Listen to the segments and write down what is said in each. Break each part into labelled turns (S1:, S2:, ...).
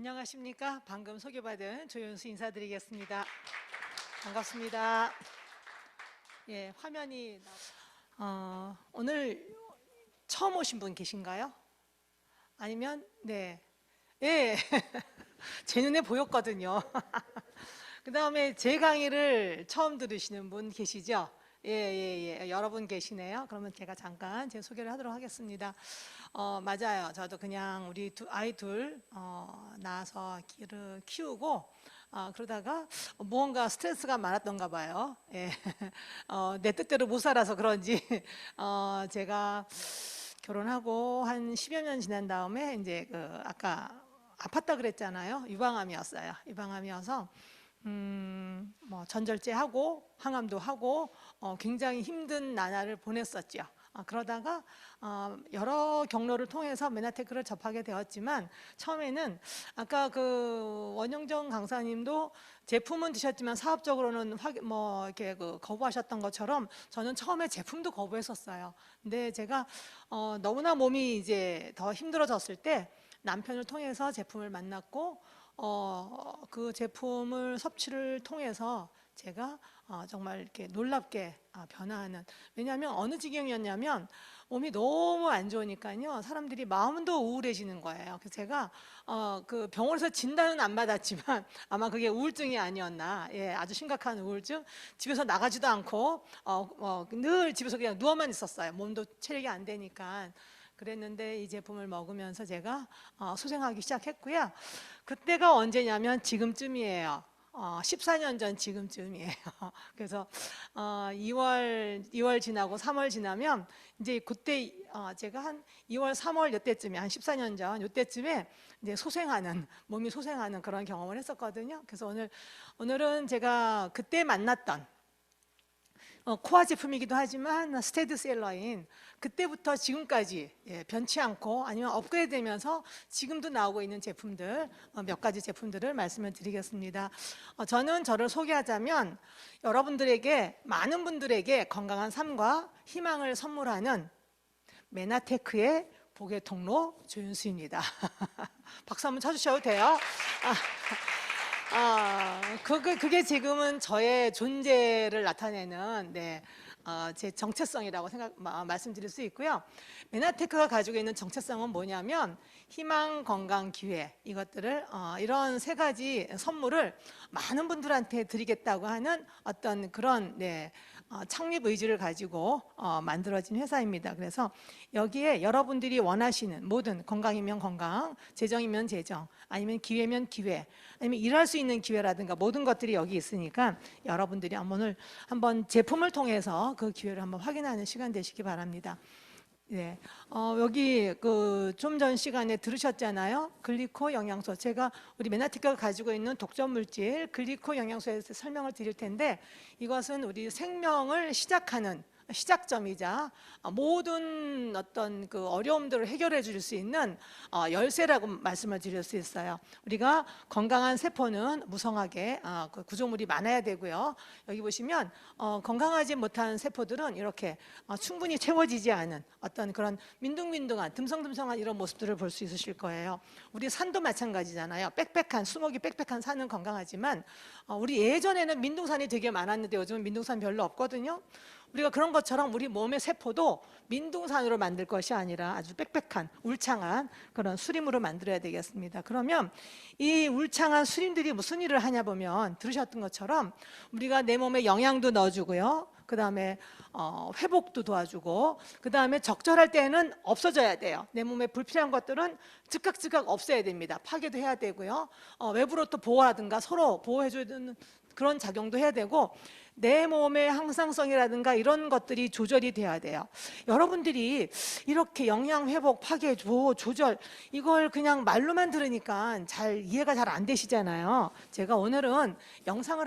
S1: 안녕하십니까. 방금 소개받은 조윤수 인사드리겠습니다. 반갑습니다. 예, 화면이 오늘 처음 오신 분 계신가요? 아니면 네, 예, 제 눈에 보였거든요. 그 다음에 제 강의를 처음 들으시는 분 계시죠? 예, 예, 예. 여러분 계시네요. 그러면 제가 잠깐 제 소개를 하도록 하겠습니다. 맞아요. 저도 그냥 우리 아이 둘 낳아서 키우고 그러다가 무언가 스트레스가 많았던가 봐요. 예. 내 뜻대로 못 살아서 그런지 제가 결혼하고 한 10여 년 지난 다음에 이제 아까 아팠다 그랬잖아요. 유방암이었어요. 유방암이어서 뭐 전절제하고 항암도 하고 굉장히 힘든 나날을 보냈었죠. 그러다가 여러 경로를 통해서 메나테크를 접하게 되었지만 처음에는 아까 그 원영정 강사님도 제품은 드셨지만 사업적으로는 뭐 이렇게 거부하셨던 것처럼 저는 처음에 제품도 거부했었어요. 근데 제가 너무나 몸이 이제 더 힘들어졌을 때 남편을 통해서 제품을 만났고 그 제품을 섭취를 통해서 제가 정말 이렇게 놀랍게 변화하는, 왜냐하면 어느 지경이었냐면 몸이 너무 안 좋으니까요 사람들이 마음도 우울해지는 거예요. 그래서 제가 그 병원에서 진단은 안 받았지만 아마 그게 우울증이 아니었나. 예, 아주 심각한 우울증. 집에서 나가지도 않고 늘 집에서 그냥 누워만 있었어요. 몸도 체력이 안 되니까. 그랬는데 이 제품을 먹으면서 제가 소생하기 시작했고요. 그때가 언제냐면 지금쯤이에요. 14년 전 지금쯤이에요. 그래서 2월 지나고 3월 지나면 이제 그때 제가 한 2월, 3월 이때쯤에 한 14년 전 이때쯤에 이제 몸이 소생하는 그런 경험을 했었거든요. 그래서 오늘은 제가 그때 만났던 코아 제품이기도 하지만 스테디셀러인 그때부터 지금까지 변치 않고 아니면 업그레이드되면서 지금도 나오고 있는 제품들 몇 가지 제품들을 말씀을 드리겠습니다. 저는 저를 소개하자면 여러분들에게, 많은 분들에게 건강한 삶과 희망을 선물하는 메나테크의 복의 통로 조윤수입니다. 박수 한번 쳐주셔도 돼요. 그게 지금은 저의 존재를 나타내는 제 정체성이라고 말씀드릴 수 있고요. 메나테크가 가지고 있는 정체성은 뭐냐면 희망, 건강, 기회, 이것들을 이런 세 가지 선물을 많은 분들한테 드리겠다고 하는 어떤 그런 창립 의지를 가지고 만들어진 회사입니다. 그래서 여기에 여러분들이 원하시는 모든, 건강이면 건강, 재정이면 재정, 아니면 기회면 기회, 아니면 일할 수 있는 기회라든가 모든 것들이 여기 있으니까 여러분들이 오늘 한번 제품을 통해서 그 기회를 한번 확인하는 시간 되시기 바랍니다. 네, 여기 좀 전 시간에 들으셨잖아요. 글리코 영양소. 제가 우리 메나테크가 가지고 있는 독점 물질 글리코 영양소에 대해서 설명을 드릴 텐데, 이것은 우리 생명을 시작하는 시작점이자 모든 어떤 그 어려움들을 해결해 줄 수 있는 열쇠라고 말씀을 드릴 수 있어요. 우리가 건강한 세포는 무성하게 그 구조물이 많아야 되고요. 여기 보시면 건강하지 못한 세포들은 이렇게 충분히 채워지지 않은 어떤 그런 민둥민둥한 듬성듬성한 이런 모습들을 볼 수 있으실 거예요. 우리 산도 마찬가지잖아요. 빽빽한, 수목이 빽빽한 산은 건강하지만 우리 예전에는 민둥산이 되게 많았는데 요즘은 민둥산 별로 없거든요. 우리가 그런 것처럼 우리 몸의 세포도 민둥산으로 만들 것이 아니라 아주 빽빽한 울창한 그런 수림으로 만들어야 되겠습니다. 그러면 이 울창한 수림들이 무슨 일을 하냐 보면 들으셨던 것처럼 우리가 내 몸에 영양도 넣어주고요. 그 다음에 회복도 도와주고, 그 다음에 적절할 때는 없어져야 돼요. 내 몸에 불필요한 것들은 즉각 없애야 됩니다. 파괴도 해야 되고요. 외부로 또 보호하든가 서로 보호해주는 그런 작용도 해야 되고, 내 몸의 항상성이라든가 이런 것들이 조절이 돼야 돼요. 여러분들이 이렇게 영양 회복, 파괴, 조절, 이걸 그냥 말로만 들으니까 이해가 잘 안 되시잖아요. 제가 오늘은 영상을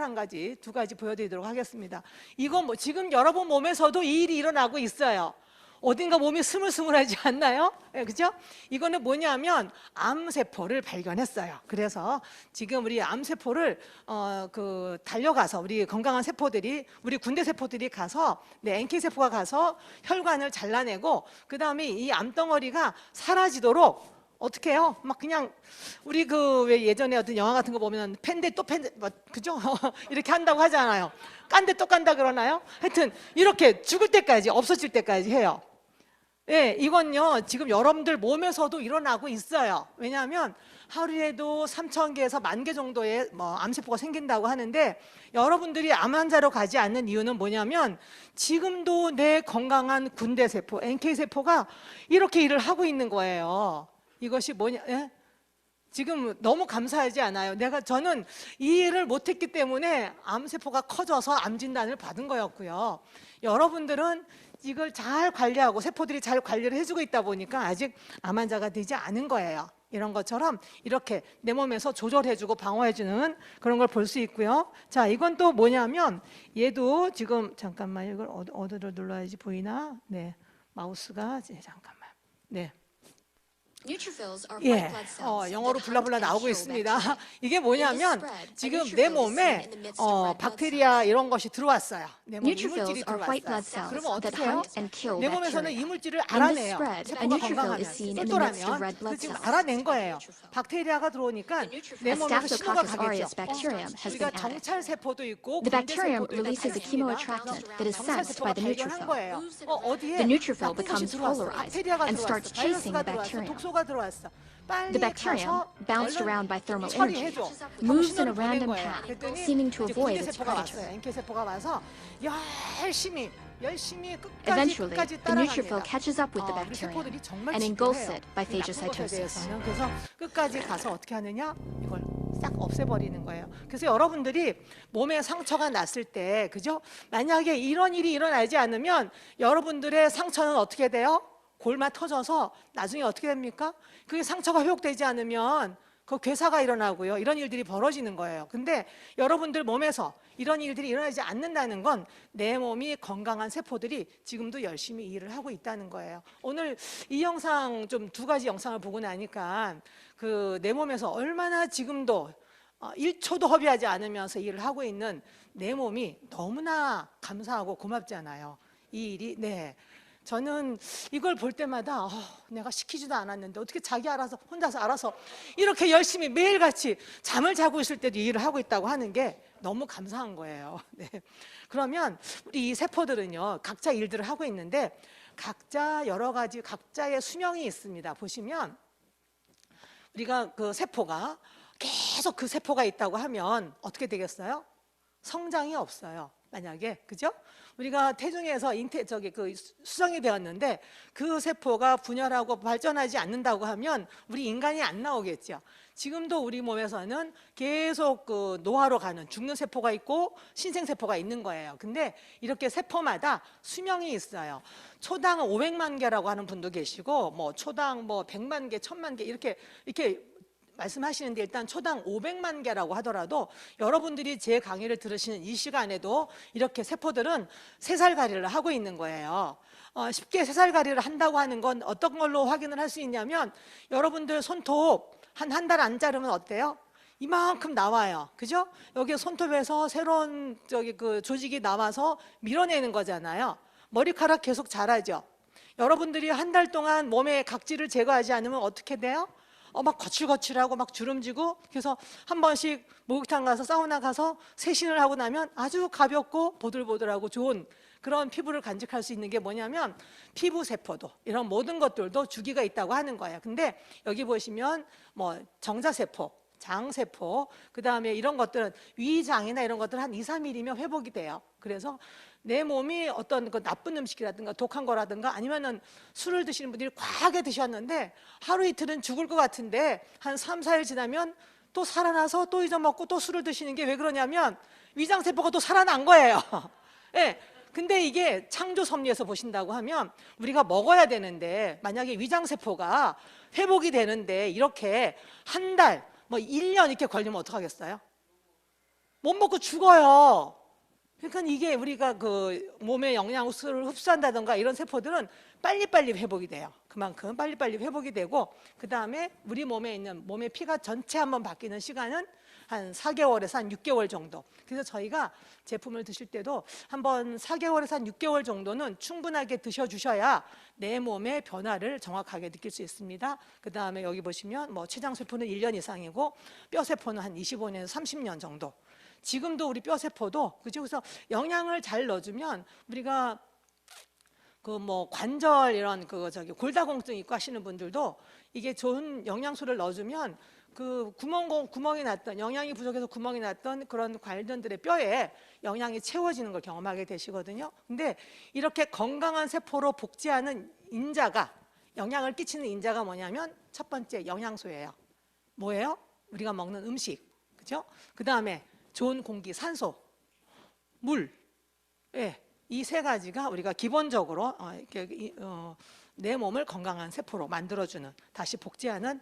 S1: 두 가지 보여드리도록 하겠습니다. 이건 지금 여러분 몸에서도 이 일이 일어나고 있어요. 어딘가 몸이 스물스물하지 않나요? 그죠? 이거는 뭐냐면 암세포를 발견했어요. 그래서 지금 우리 암세포를 달려가서 우리 건강한 세포들이, 우리 군대 세포들이 가서 NK세포가 가서 혈관을 잘라내고, 그 다음에 이 암덩어리가 사라지도록 어떻게 해요? 막 그냥 우리 그 왜 예전에 어떤 영화 같은 거 보면 팬데 또 팬데 뭐 그죠? 이렇게 한다고 하잖아요. 깐데 또 깐다 그러나요? 하여튼 이렇게 죽을 때까지 없어질 때까지 해요. 예, 이건요 지금 여러분들 몸에서도 일어나고 있어요. 왜냐하면 하루에도 3,000개에서 10,000개 정도의 뭐 암세포가 생긴다고 하는데 여러분들이 암 환자로 가지 않는 이유는 뭐냐면 지금도 내 건강한 군대 세포, NK 세포가 이렇게 일을 하고 있는 거예요. 이것이 뭐냐? 예? 지금 너무 감사하지 않아요? 저는 이 일을 못했기 때문에 암세포가 커져서 암 진단을 받은 거였고요. 여러분들은 이걸 잘 관리하고 세포들이 잘 관리를 해주고 있다 보니까 아직 암 환자가 되지 않은 거예요. 이런 것처럼 이렇게 내 몸에서 조절해주고 방어해주는 그런 걸 볼 수 있고요. 자, 이건 또 뭐냐면 얘도 지금 잠깐만 이걸 어디로 눌러야지 보이나? 네, 마우스가 잠깐만. 네. 예, 영어로 블라블라 나오고 있습니다. 이게 뭐냐면 지금 내 몸에 박테리아 이런 것이 들어왔어요. 내 몸에 이물질이 들어왔어요. 그러면 어떻게 해요? 내 몸에서는 이물질을 알아내요. 세포가 건강하면, 똘똘하면. 지금 알아낸 거예요. 박테리아가 들어오니까 내 몸에서 신호가 가겠죠. 우리가 정찰 세포도 있고 군대 세포도 있고 정찰 세포가 발견한 거예요. 어디에 나쁜 것이 들어왔어. 박테리아가 들어왔어. 바이러스가 들어왔어. 독소가 들어왔어.
S2: The bacterium, bounced around by thermal energy, moves in a random path, seeming to avoid its predator.
S1: NK 세포가 와서 열심히
S2: Eventually,
S1: 끝까지
S2: the neutrophil
S1: 따라갑니다.
S2: catches up with the
S1: 우리
S2: bacterium
S1: 세포들이 정말
S2: and engulfs
S1: 지루해요.
S2: it by
S1: 이 나쁜 것에
S2: phagocytosis.
S1: 대해서는. 그래서 끝까지 가서 어떻게 하느냐? 이걸 싹 없애버리는 거예요. 그래서 여러분들이 몸에 상처가 났을 때, 그죠? 만약에 이런 일이 일어나지 않으면 여러분들의 상처는 어떻게 돼요? 골마 터져서 나중에 어떻게 됩니까? 그게 상처가 회복되지 않으면 그 괴사가 일어나고요. 이런 일들이 벌어지는 거예요. 근데 여러분들 몸에서 이런 일들이 일어나지 않는다는 건 내 몸이 건강한 세포들이 지금도 열심히 일을 하고 있다는 거예요. 오늘 이 영상 좀 2가지 영상을 보고 나니까 그 내 몸에서 얼마나 지금도 1초도 허비하지 않으면서 일을 하고 있는 내 몸이 너무나 감사하고 고맙잖아요. 이 일이 저는 이걸 볼 때마다 내가 시키지도 않았는데 어떻게 자기 혼자서 알아서 이렇게 열심히 매일같이 잠을 자고 있을 때도 일을 하고 있다고 하는 게 너무 감사한 거예요. 그러면 우리 이 세포들은요 각자 일들을 하고 있는데 각자 여러 가지 각자의 수명이 있습니다. 보시면 우리가 그 세포가 계속 그 세포가 있다고 하면 어떻게 되겠어요? 성장이 없어요. 만약에 그죠? 우리가 태중에서 수정이 되었는데 그 세포가 분열하고 발전하지 않는다고 하면 우리 인간이 안 나오겠죠. 지금도 우리 몸에서는 계속 그 노화로 가는 죽는 세포가 있고 신생 세포가 있는 거예요. 근데 이렇게 세포마다 수명이 있어요. 초당 500만 개라고 하는 분도 계시고 뭐 초당 100만 개, 1000만 개 이렇게 말씀하시는데 일단 초당 500만 개라고 하더라도 여러분들이 제 강의를 들으시는 이 시간에도 이렇게 세포들은 새살가리를 하고 있는 거예요. 쉽게 새살가리를 한다고 하는 건 어떤 걸로 확인을 할 수 있냐면 여러분들 손톱 한 달 안 자르면 어때요? 이만큼 나와요. 그죠? 여기 손톱에서 새로운 그 조직이 나와서 밀어내는 거잖아요. 머리카락 계속 자라죠. 여러분들이 한 달 동안 몸의 각질을 제거하지 않으면 어떻게 돼요? 막 거칠거칠하고 막 주름지고 그래서 한 번씩 목욕탕 가서 사우나 가서 세신을 하고 나면 아주 가볍고 보들보들하고 좋은 그런 피부를 간직할 수 있는 게 뭐냐면 피부 세포도 이런 모든 것들도 주기가 있다고 하는 거예요. 근데 여기 보시면 뭐 정자세포, 장세포, 그 다음에 이런 것들은 위장이나 이런 것들은 한 2, 3일이면 회복이 돼요. 그래서 내 몸이 어떤 그 나쁜 음식이라든가 독한 거라든가 아니면은 술을 드시는 분들이 과하게 드셨는데 하루 이틀은 죽을 것 같은데 한 3, 4일 지나면 또 살아나서 또 잊어먹고 또 술을 드시는 게 왜 그러냐면 위장세포가 또 살아난 거예요. 예. 근데 이게 창조 섭리에서 보신다고 하면 우리가 먹어야 되는데 만약에 위장세포가 회복이 되는데 이렇게 한 달, 1년 이렇게 걸리면 어떡하겠어요? 못 먹고 죽어요. 그러니까 이게 우리가 그 몸의 영양소를 흡수한다던가 이런 세포들은 빨리빨리 회복이 돼요. 그만큼 빨리빨리 회복이 되고 그 다음에 우리 몸에 있는 몸의 피가 전체 한번 바뀌는 시간은 한 4개월에서 한 6개월 정도. 그래서 저희가 제품을 드실 때도 한번 4개월에서 한 6개월 정도는 충분하게 드셔주셔야 내 몸의 변화를 정확하게 느낄 수 있습니다. 그 다음에 여기 보시면 뭐 췌장세포는 1년 이상이고 뼈세포는 한 25년에서 30년 정도. 지금도 우리 뼈세포도 그죠? 그래서 영양을 잘 넣어주면 우리가 그 뭐 관절 이런 그 저기 골다공증 있고 하시는 분들도 이게 좋은 영양소를 넣어주면 그 구멍이 났던 영양이 부족해서 구멍이 났던 그런 관련들의 뼈에 영양이 채워지는 걸 경험하게 되시거든요. 근데 이렇게 건강한 세포로 복제하는 인자가 영향을 끼치는 인자가 뭐냐면 첫 번째 영양소예요. 뭐예요? 우리가 먹는 음식, 그죠? 그 다음에 좋은 공기, 산소, 물, 예. 이 세 가지가 우리가 기본적으로 내 몸을 건강한 세포로 만들어주는 다시 복제하는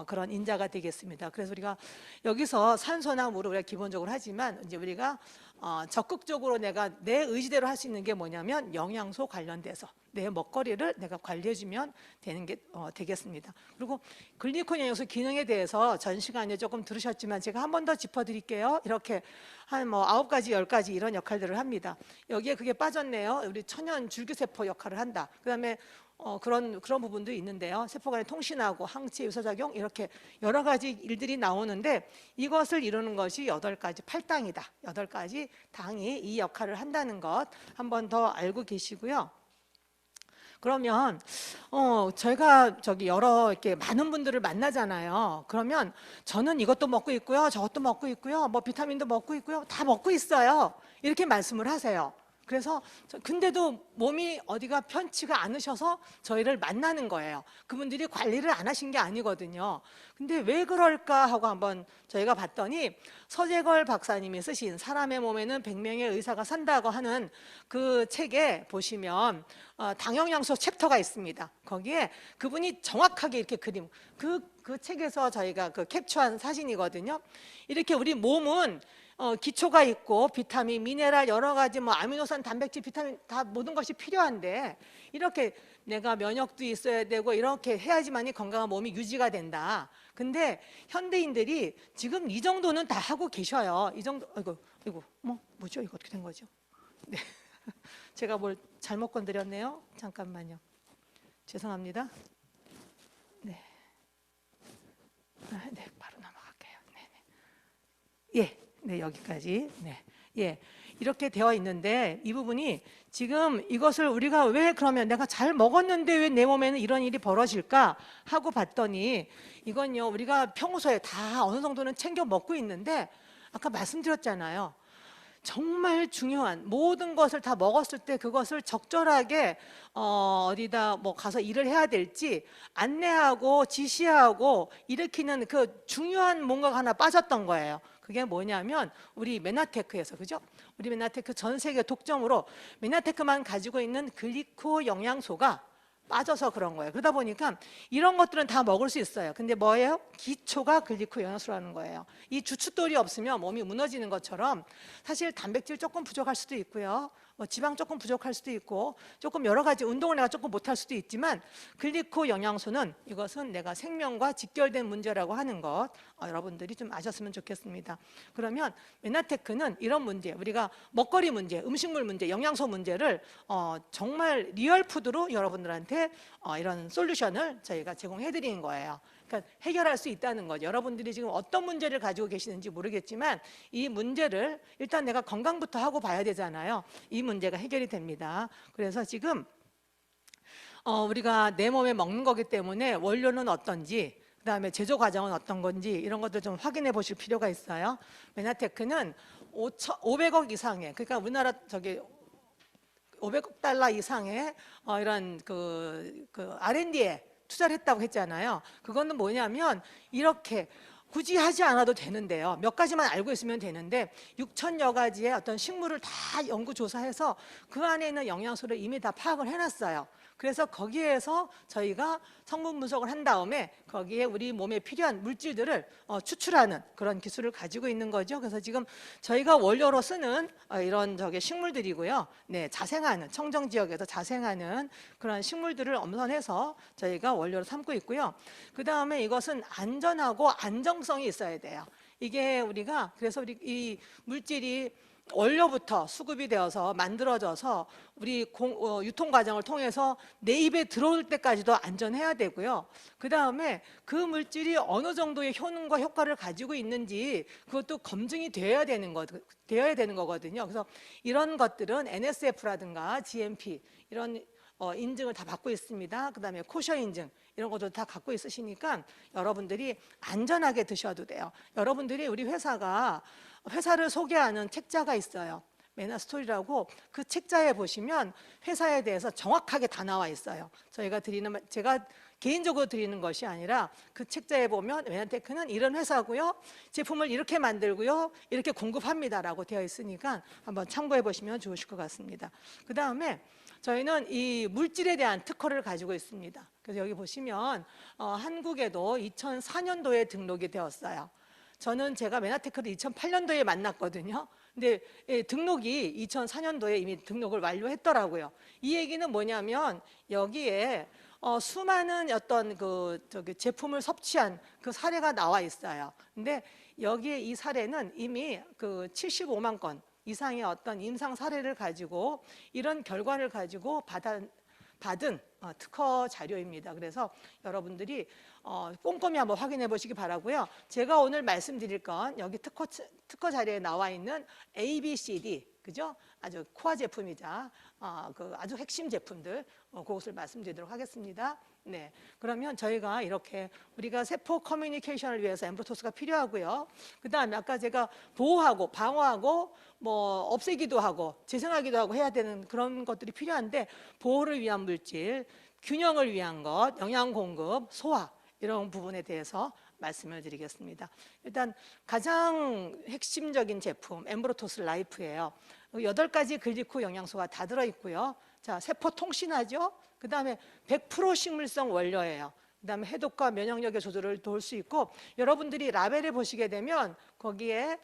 S1: 그런 인자가 되겠습니다. 그래서 우리가 여기서 산소나 물을 우리가 기본적으로 하지만 이제 우리가 적극적으로 내가 내 의지대로 할 수 있는 게 뭐냐면 영양소 관련돼서 내 먹거리를 내가 관리해주면 되는 게 되겠습니다. 그리고 글리콘 영양소 기능에 대해서 전 시간에 조금 들으셨지만 제가 한 번 더 짚어드릴게요. 이렇게 한 뭐 9가지, 10가지 이런 역할들을 합니다. 여기에 그게 빠졌네요. 우리 천연 줄기세포 역할을 한다. 그다음에 그런 부분도 있는데요. 세포 간의 통신하고 항체 유사작용 이렇게 여러 가지 일들이 나오는데 이것을 이루는 것이 8가지 8당이다. 8가지 당이 이 역할을 한다는 것 한 번 더 알고 계시고요. 그러면 제가 저기 여러 이렇게 많은 분들을 만나잖아요. 그러면 저는 이것도 먹고 있고요, 저것도 먹고 있고요, 뭐 비타민도 먹고 있고요, 다 먹고 있어요. 이렇게 말씀을 하세요. 그래서 근데도 몸이 어디가 편치가 않으셔서 저희를 만나는 거예요. 그분들이 관리를 안 하신 게 아니거든요. 근데 왜 그럴까 하고 한번 저희가 봤더니 서재걸 박사님이 쓰신 사람의 몸에는 100명의 의사가 산다고 하는 그 책에 보시면 당영양소 챕터가 있습니다. 거기에 그분이 정확하게 이렇게 그림 그 책에서 저희가 그 캡처한 사진이거든요. 이렇게 우리 몸은 기초가 있고 비타민, 미네랄 여러 가지 뭐 아미노산, 단백질, 비타민 다 모든 것이 필요한데 이렇게 내가 면역도 있어야 되고 이렇게 해야지만이 건강한 몸이 유지가 된다. 근데 현대인들이 지금 이 정도는 다 하고 계셔요. 이 정도 이거 뭐죠? 이거 어떻게 된 거죠? 네. 제가 뭘 잘못 건드렸네요. 잠깐만요. 죄송합니다. 네. 네, 바로 넘어갈게요. 네. 네, 여기까지. 네. 예. 이렇게 되어 있는데 이 부분이 지금 이것을 우리가 왜 그러면 내가 잘 먹었는데 왜 내 몸에는 이런 일이 벌어질까 하고 봤더니 이건요, 우리가 평소에 다 어느 정도는 챙겨 먹고 있는데 아까 말씀드렸잖아요. 정말 중요한 모든 것을 다 먹었을 때 그것을 적절하게 어디다 뭐 가서 일을 해야 될지 안내하고 지시하고 일으키는 그 중요한 뭔가가 하나 빠졌던 거예요. 그게 뭐냐면 우리 메나테크에서, 그죠? 우리 메나테크 전 세계 독점으로 메나테크만 가지고 있는 글리코 영양소가 빠져서 그런 거예요. 그러다 보니까 이런 것들은 다 먹을 수 있어요. 근데 뭐예요? 기초가 글리코 영양소라는 거예요. 이 주춧돌이 없으면 몸이 무너지는 것처럼 사실 단백질 조금 부족할 수도 있고요. 뭐 지방 조금 부족할 수도 있고 조금 여러 가지 운동을 내가 조금 못할 수도 있지만 글리코 영양소는 이것은 내가 생명과 직결된 문제라고 하는 것 여러분들이 좀 아셨으면 좋겠습니다. 그러면 메나테크는 이런 문제, 우리가 먹거리 문제, 음식물 문제, 영양소 문제를 정말 리얼푸드로 여러분들한테 이런 솔루션을 저희가 제공해 드리는 거예요. 그러니까 해결할 수 있다는 거죠. 여러분들이 지금 어떤 문제를 가지고 계시는지 모르겠지만 이 문제를 일단 내가 건강부터 하고 봐야 되잖아요. 이 문제가 해결이 됩니다. 그래서 지금 우리가 내 몸에 먹는 거기 때문에 원료는 어떤지, 그 다음에 제조 과정은 어떤 건지 이런 것들 좀 확인해 보실 필요가 있어요. 메나테크는 500억 이상의, 그러니까 우리나라 저기 500억 달러 이상의 이런 그 R&D에 투자를 했다고 했잖아요. 그거는 뭐냐면 이렇게 굳이 하지 않아도 되는데요. 몇 가지만 알고 있으면 되는데 6천여 가지의 어떤 식물을 다 연구조사해서 그 안에 있는 영양소를 이미 다 파악을 해놨어요. 그래서 거기에서 저희가 성분 분석을 한 다음에 거기에 우리 몸에 필요한 물질들을 추출하는 그런 기술을 가지고 있는 거죠. 그래서 지금 저희가 원료로 쓰는 이런 식물들이고요. 네, 자생하는 청정 지역에서 자생하는 그런 식물들을 엄선해서 저희가 원료로 삼고 있고요. 그 다음에 이것은 안전하고 안정성이 있어야 돼요. 이게 우리가 그래서 우리 이 물질이 원료부터 수급이 되어서 만들어져서 우리 유통 과정을 통해서 내 입에 들어올 때까지도 안전해야 되고요. 그 다음에 그 물질이 어느 정도의 효능과 효과를 가지고 있는지 그것도 검증이 되어야 되는 거거든요. 그래서 이런 것들은 NSF라든가 GMP 이런 인증을 다 받고 있습니다. 그 다음에 코셔 인증 이런 것도 다 갖고 있으시니까 여러분들이 안전하게 드셔도 돼요. 여러분들이 우리 회사를 소개하는 책자가 있어요. 메나스토리라고 그 책자에 보시면 회사에 대해서 정확하게 다 나와 있어요. 제가 개인적으로 드리는 것이 아니라 그 책자에 보면 메나테크는 이런 회사고요. 제품을 이렇게 만들고요. 이렇게 공급합니다라고 되어 있으니까 한번 참고해 보시면 좋으실 것 같습니다. 그 다음에 저희는 이 물질에 대한 특허를 가지고 있습니다. 그래서 여기 보시면 한국에도 2004년도에 등록이 되었어요. 제가 메나테크를 2008년도에 만났거든요. 근데 등록이 2004년도에 이미 등록을 완료했더라고요. 이 얘기는 뭐냐면 여기에 수많은 어떤 제품을 섭취한 그 사례가 나와 있어요. 근데 여기에 이 사례는 이미 75만 건 이상의 어떤 임상 사례를 가지고 이런 결과를 가지고 받은 특허 자료입니다. 그래서 여러분들이 꼼꼼히 한번 확인해 보시기 바라고요. 제가 오늘 말씀드릴 건 여기 특허 자료에 나와 있는 ABCD, 그죠? 아주 코어 제품이자 아주 핵심 제품들 그것을 말씀드리도록 하겠습니다. 네, 그러면 저희가 이렇게 우리가 세포 커뮤니케이션을 위해서 엠브로토스가 필요하고요. 그 다음에 아까 제가 보호하고 방어하고 뭐 없애기도 하고 재생하기도 하고 해야 되는 그런 것들이 필요한데 보호를 위한 물질, 균형을 위한 것, 영양 공급, 소화 이런 부분에 대해서 말씀을 드리겠습니다. 일단 가장 핵심적인 제품 엠브로토스 라이프예요. 8가지 글리코 영양소가 다 들어있고요. 자, 세포 통신하죠. 그 다음에 100% 식물성 원료예요. 그 다음에 해독과 면역력의 조절을 도울 수 있고 여러분들이 라벨을 보시게 되면 거기에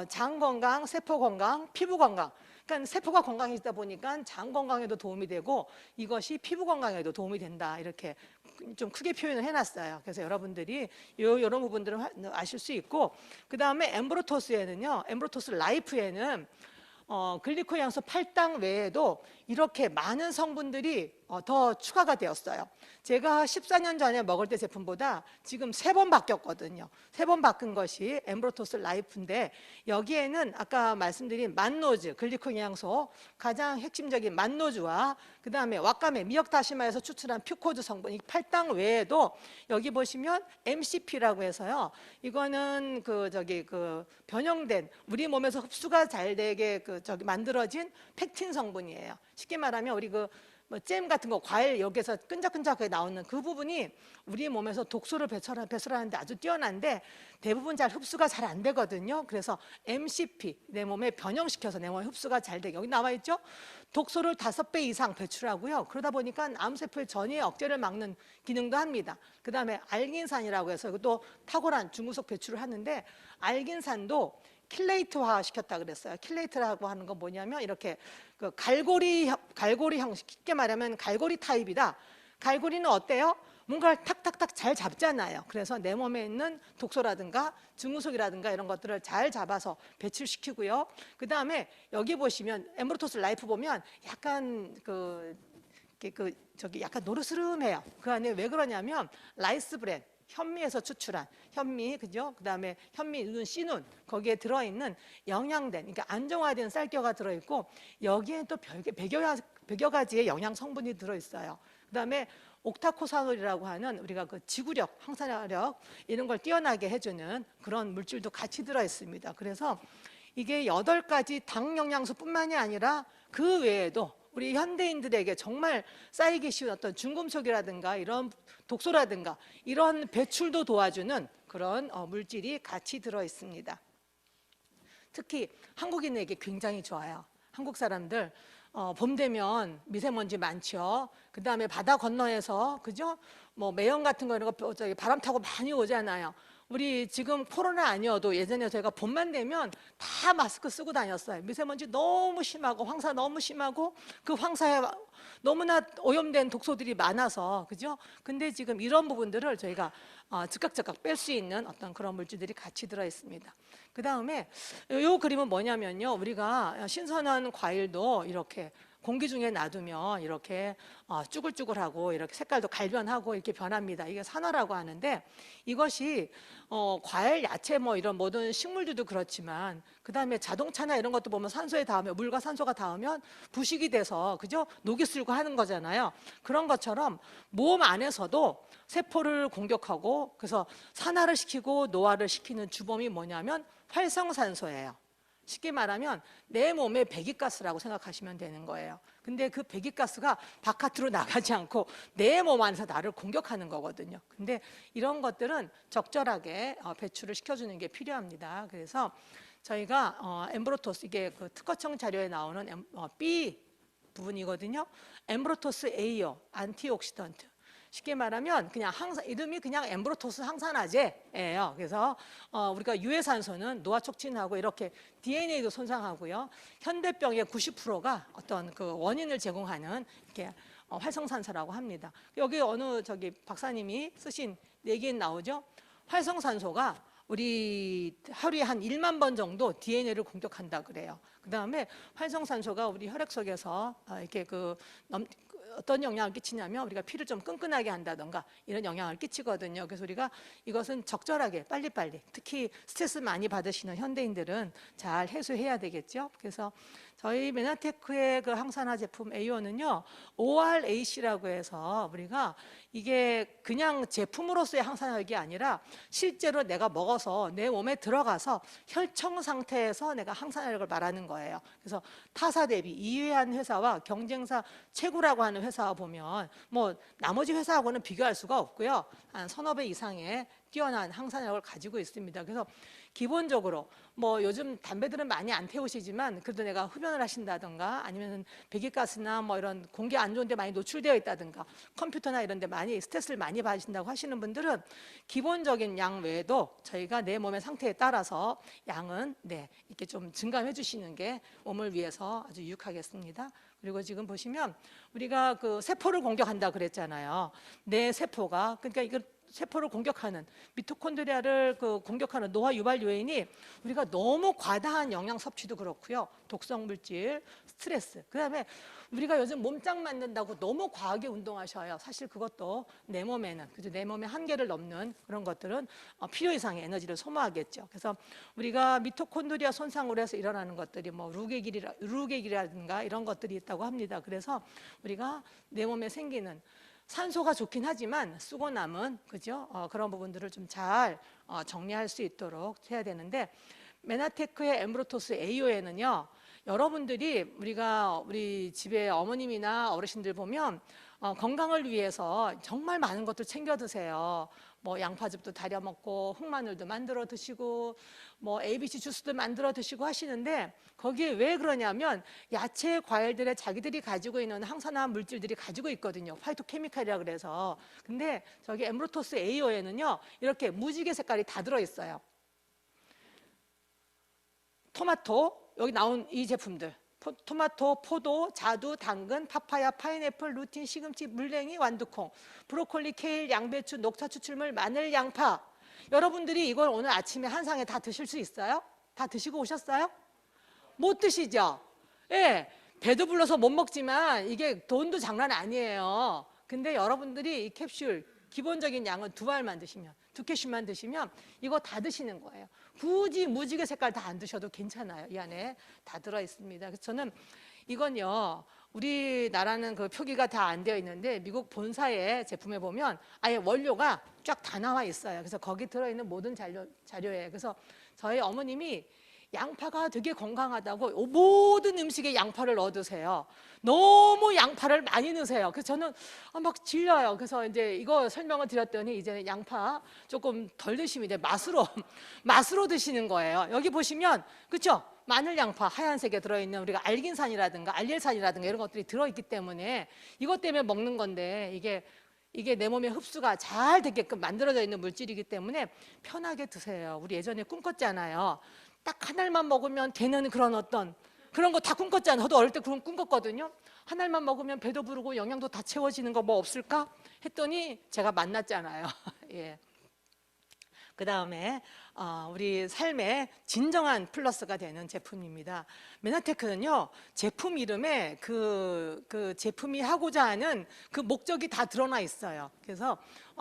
S1: 장 건강, 세포 건강, 피부 건강 그러니까 세포가 건강해지다 보니까 장 건강에도 도움이 되고 이것이 피부 건강에도 도움이 된다 이렇게 좀 크게 표현을 해놨어요. 그래서 여러분들이 이런 부분들을 아실 수 있고 그 다음에 엠브로토스 라이프에는 글리코 영양소 8당 외에도 이렇게 많은 성분들이 더 추가가 되었어요. 제가 14년 전에 먹을 때 제품보다 지금 3번 바뀌었거든요. 3번 바뀐 것이 엠브로토스 라이프인데 여기에는 아까 말씀드린 만노즈, 글리코 영양소 가장 핵심적인 만노즈와 그 다음에 왁가메, 미역 다시마에서 추출한 퓨코즈 성분 이 8당 외에도 여기 보시면 MCP라고 해서요. 이거는 변형된 우리 몸에서 흡수가 잘 되게 만들어진 팩틴 성분이에요. 쉽게 말하면 우리 잼 같은 거 과일 여기에서 끈적끈적하게 나오는 그 부분이 우리 몸에서 독소를 배출하는데 아주 뛰어난데 대부분 잘 흡수가 잘 안 되거든요. 그래서 MCP 내 몸에 변형시켜서 내 몸에 흡수가 잘 되게 여기 나와 있죠. 독소를 5배 이상 배출하고요. 그러다 보니까 암세포의 전이의 억제를 막는 기능도 합니다. 그 다음에 알긴산이라고 해서 이것도 탁월한 중금속 배출을 하는데 알긴산도 킬레이트화 시켰다 그랬어요. 킬레이트라고 하는 건 뭐냐면 이렇게 갈고리 형식 쉽게 말하면 갈고리 타입이다. 갈고리는 어때요? 뭔가를 탁탁탁 잘 잡잖아요. 그래서 내 몸에 있는 독소라든가 중금속이라든가 이런 것들을 잘 잡아서 배출시키고요. 그 다음에 여기 보시면 엠브로토스 라이프 보면 약간 약간 노르스름해요. 그 안에 왜 그러냐면 라이스 브랜 현미에서 추출한 현미, 그죠? 그 다음에 현미, 씨눈 거기에 들어있는 영양된, 그러니까 안정화된 쌀겨가 들어있고 여기에 또 100여 가지의 영양 성분이 들어있어요. 그 다음에 옥타코사놀이라고 하는 우리가 지구력, 항산화력 이런 걸 뛰어나게 해주는 그런 물질도 같이 들어있습니다. 그래서 이게 8가지 당 영양소뿐만이 아니라 그 외에도 우리 현대인들에게 정말 쌓이기 쉬운 어떤 중금속이라든가 이런 독소라든가 이런 배출도 도와주는 그런 물질이 같이 들어 있습니다. 특히 한국인에게 굉장히 좋아요. 한국 사람들 봄 되면 미세먼지 많죠. 그 다음에 바다 건너에서 그죠? 뭐 매연 같은 거 이런 거 바람 타고 많이 오잖아요. 우리 지금 코로나 아니어도 예전에 저희가 봄만 되면 다 마스크 쓰고 다녔어요. 미세먼지 너무 심하고 황사 너무 심하고 그 황사에 너무나 오염된 독소들이 많아서 그죠? 근데 지금 이런 부분들을 저희가 즉각 뺄 수 있는 어떤 그런 물질들이 같이 들어 있습니다. 그 다음에 이 그림은 뭐냐면요, 우리가 신선한 과일도 이렇게 공기 중에 놔두면 이렇게 쭈글쭈글하고 이렇게 색깔도 갈변하고 이렇게 변합니다. 이게 산화라고 하는데, 이것이 과일, 야채 뭐 이런 모든 식물들도 그렇지만 그 다음에 자동차나 이런 것도 보면 산소에 닿으면, 물과 산소가 닿으면 부식이 돼서 그죠? 녹이 슬고 하는 거잖아요. 그런 것처럼 몸 안에서도 세포를 공격하고 그래서 산화를 시키고 노화를 시키는 주범이 뭐냐면 활성산소예요. 쉽게 말하면 내 몸의 배기가스라고 생각하시면 되는 거예요. 근데 그 배기가스가 바깥으로 나가지 않고 내 몸 안에서 나를 공격하는 거거든요. 근데 이런 것들은 적절하게 배출을 시켜주는 게 필요합니다. 그래서 저희가 엠브로토스, 이게 그 특허청 자료에 나오는 B 부분이거든요. 엠브로토스 A요, 안티옥시던트. 쉽게 말하면 그냥 이름이 그냥 엠브로토스 항산화제예요. 그래서 우리가 유해산소는 노화 촉진하고 이렇게 DNA도 손상하고요. 현대병의 90%가 어떤 그 원인을 제공하는 이렇게 활성산소라고 합니다. 여기 어느 저기 박사님이 쓰신 얘기는 나오죠. 활성산소가 우리 하루에 한 1만 번 정도 DNA를 공격한다 그래요. 그 다음에 활성산소가 우리 혈액 속에서 이렇게 어떤 영향을 끼치냐면 우리가 피를 좀 끈끈하게 한다던가 이런 영향을 끼치거든요. 그래서 우리가 이것은 적절하게 빨리빨리, 특히 스트레스 많이 받으시는 현대인들은 잘 해소해야 되겠죠. 그래서 저희 메나테크의 그 항산화 제품 AO는요, ORAC라고 해서 우리가 이게 그냥 제품으로서의 항산화력이 아니라 실제로 내가 먹어서 내 몸에 들어가서 혈청 상태에서 내가 항산화력을 말하는 거예요. 그래서 타사 대비 이외한 회사와 경쟁사 최고라고 하는 회사와 보면 뭐 나머지 회사하고는 비교할 수가 없고요. 한 서너 배 이상의 뛰어난 항산화력을 가지고 있습니다. 그래서 기본적으로 뭐 요즘 담배들은 많이 안 태우시지만 그래도 내가 흡연을 하신다든가 아니면 배기가스나 뭐 이런 공기 안 좋은 데 많이 노출되어 있다든가 컴퓨터나 이런 데 많이 스트레스를 많이 받으신다고 하시는 분들은 기본적인 양 외에도 저희가 내 몸의 상태에 따라서 양은 이렇게 좀 증감해 주시는 게 몸을 위해서 아주 유익하겠습니다. 그리고 지금 보시면 우리가 그 세포를 공격한다 그랬잖아요. 내 세포가, 그러니까 이걸 세포를 공격하는, 미토콘드리아를 공격하는 노화 유발 요인이 우리가 너무 과다한 영양 섭취도 그렇고요. 독성 물질, 스트레스. 그다음에 우리가 요즘 몸짱 만든다고 너무 과하게 운동하셔요. 사실 그것도 내 몸에는, 그죠? 내 몸의 한계를 넘는 그런 것들은 필요 이상의 에너지를 소모하겠죠. 그래서 우리가 미토콘드리아 손상으로 해서 일어나는 것들이 뭐 루게길이라든가 이런 것들이 있다고 합니다. 그래서 우리가 내 몸에 생기는 산소가 좋긴 하지만 쓰고 남은, 그죠? 그런 부분들을 좀 잘 정리할 수 있도록 해야 되는데, 메나테크의 엠브로토스 AO에는요, 여러분들이 우리 집에 어머님이나 어르신들 보면 건강을 위해서 정말 많은 것들 챙겨 드세요. 뭐 양파즙도 달여 먹고 흑마늘도 만들어 드시고 뭐 ABC 주스도 만들어 드시고 하시는데, 거기에 왜 그러냐면 야채 과일들에 자기들이 가지고 있는 항산화 물질들이 가지고 있거든요. 파이토케미칼이라 그래서. 근데 저기 엠브로토스 AO에는요, 이렇게 무지개 색깔이 다 들어 있어요. 토마토, 여기 나온 이 제품들, 토마토, 포도, 자두, 당근, 파파야, 파인애플, 루틴, 시금치, 물냉이, 완두콩, 브로콜리, 케일, 양배추, 녹차 추출물, 마늘, 양파. 여러분들이 이걸 오늘 아침에 한 상에 다 드실 수 있어요? 다 드시고 오셨어요? 못 드시죠? 예, 배도 불러서 못 먹지만 이게 돈도 장난 아니에요. 근데 여러분들이 이 캡슐 기본적인 양은 2알만 드시면, 2캡슐만 드시면 이거 다 드시는 거예요. 굳이 무지개 색깔 다 안 드셔도 괜찮아요. 이 안에 다 들어 있습니다. 그래서 저는 이건요, 우리나라는 그 표기가 다 안 되어 있는데 미국 본사의 제품에 보면 아예 원료가 쫙 다 나와 있어요. 그래서 거기 들어있는 모든 자료예요. 그래서 저희 어머님이 양파가 되게 건강하다고 모든 음식에 양파를 넣어 드세요. 너무 양파를 많이 넣으세요. 그래서 저는 막 질려요. 그래서 이제 이거 설명을 드렸더니 이제는 양파 조금 덜 드시면 이제 맛으로 드시는 거예요. 여기 보시면 그렇죠? 마늘 양파 하얀색에 들어있는 우리가 알긴산이라든가 알릴산이라든가 이런 것들이 들어있기 때문에 이것 때문에 먹는 건데, 이게 이게 내 몸에 흡수가 잘 되게끔 만들어져 있는 물질이기 때문에 편하게 드세요. 우리 예전에 꿈꿨잖아요. 딱 한 알만 먹으면 되는 그런 어떤 그런 거 다 꿈꿨잖아요. 저도 어릴 때 그런 꿈꿨거든요. 한 알만 먹으면 배도 부르고 영양도 다 채워지는 거 뭐 없을까 했더니 제가 만났잖아요. 예. 그 다음에 우리 삶의 진정한 플러스가 되는 제품입니다. 메나테크는요, 제품 이름에 그 제품이 하고자 하는 그 목적이 다 드러나 있어요. 그래서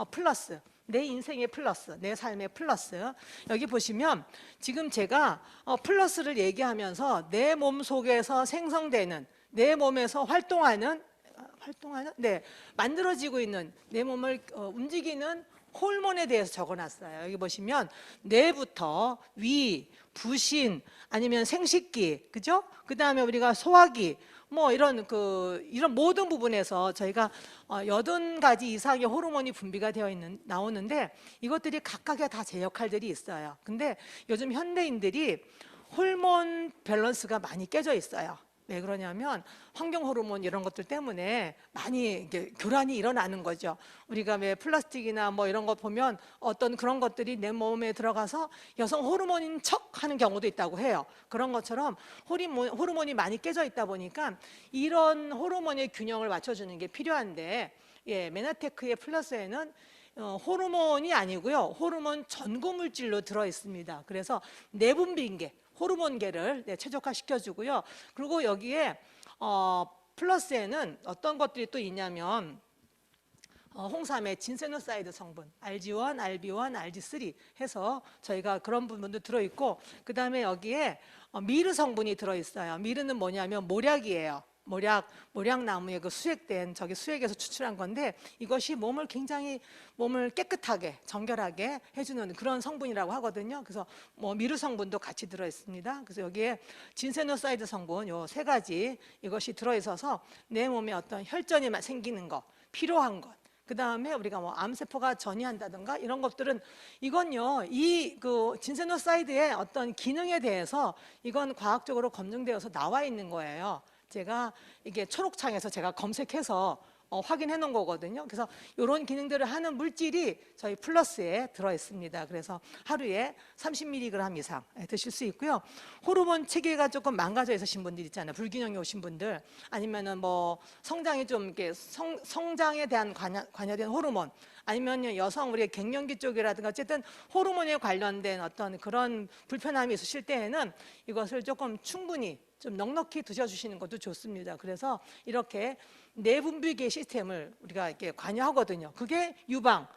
S1: 플러스, 내 인생의 플러스, 내 삶의 플러스. 여기 보시면 지금 제가 플러스를 얘기하면서 내 몸 속에서 생성되는, 내 몸에서 활동하는, 네, 만들어지고 있는 내 몸을 움직이는 호르몬에 대해서 적어놨어요. 여기 보시면 뇌부터 위, 부신, 아니면 생식기, 그죠? 그 다음에 우리가 소화기, 뭐 이런 모든 부분에서 저희가 80가지 이상의 호르몬이 분비가 되어 나오는데 이것들이 각각의 다 제 역할들이 있어요. 근데 요즘 현대인들이 호르몬 밸런스가 많이 깨져 있어요. 왜 그러냐면 환경 호르몬 이런 것들 때문에 많이 이게 교란이 일어나는 거죠. 우리가 왜 플라스틱이나 뭐 이런 거 보면 어떤 그런 것들이 내 몸에 들어가서 여성 호르몬인 척 하는 경우도 있다고 해요. 그런 것처럼 호르몬이 많이 깨져 있다 보니까 이런 호르몬의 균형을 맞춰주는 게 필요한데, 예, 메나테크의 플러스에는 호르몬이 아니고요, 호르몬 전고 물질로 들어 있습니다. 그래서 내분비인계, 호르몬계를 최적화시켜주고요. 그리고 여기에 플러스에는 어떤 것들이 또 있냐면 홍삼의 진세노사이드 성분 RG1, RB1, RG3 해서 저희가 그런 부분도 들어있고, 그 다음에 여기에 미르 성분이 들어있어요. 미르는 뭐냐면 모략이에요. 모략나무의 그 수액된 저기 수액에서 추출한 건데 이것이 굉장히 몸을 깨끗하게 정결하게 해주는 그런 성분이라고 하거든요. 그래서 뭐 미르 성분도 같이 들어 있습니다. 그래서 여기에 진세노사이드 성분 요 3가지 이것이 들어 있어서 내 몸에 어떤 혈전이 생기는 것, 필요한 것, 그 다음에 우리가 뭐 암세포가 전이한다든가 이런 것들은 이건요, 이 진세노사이드의 어떤 기능에 대해서 이건 과학적으로 검증되어서 나와 있는 거예요. 제가 이게 초록창에서 제가 검색해서 확인해 놓은 거거든요. 그래서 이런 기능들을 하는 물질이 저희 플러스에 들어 있습니다. 그래서 하루에 30mg 이상 드실 수 있고요. 호르몬 체계가 조금 망가져 있으신 분들 있잖아요. 불균형이 오신 분들, 아니면은 뭐 성장이 좀 이렇게 성장에 대한 관여된 호르몬, 아니면 여성 우리의 갱년기 쪽이라든가 어쨌든 호르몬에 관련된 어떤 그런 불편함이 있으실 때에는 이것을 조금 충분히 좀 넉넉히 드셔주시는 것도 좋습니다. 그래서 이렇게 내분비계 시스템을 우리가 이렇게 관여하거든요. 그게 유방,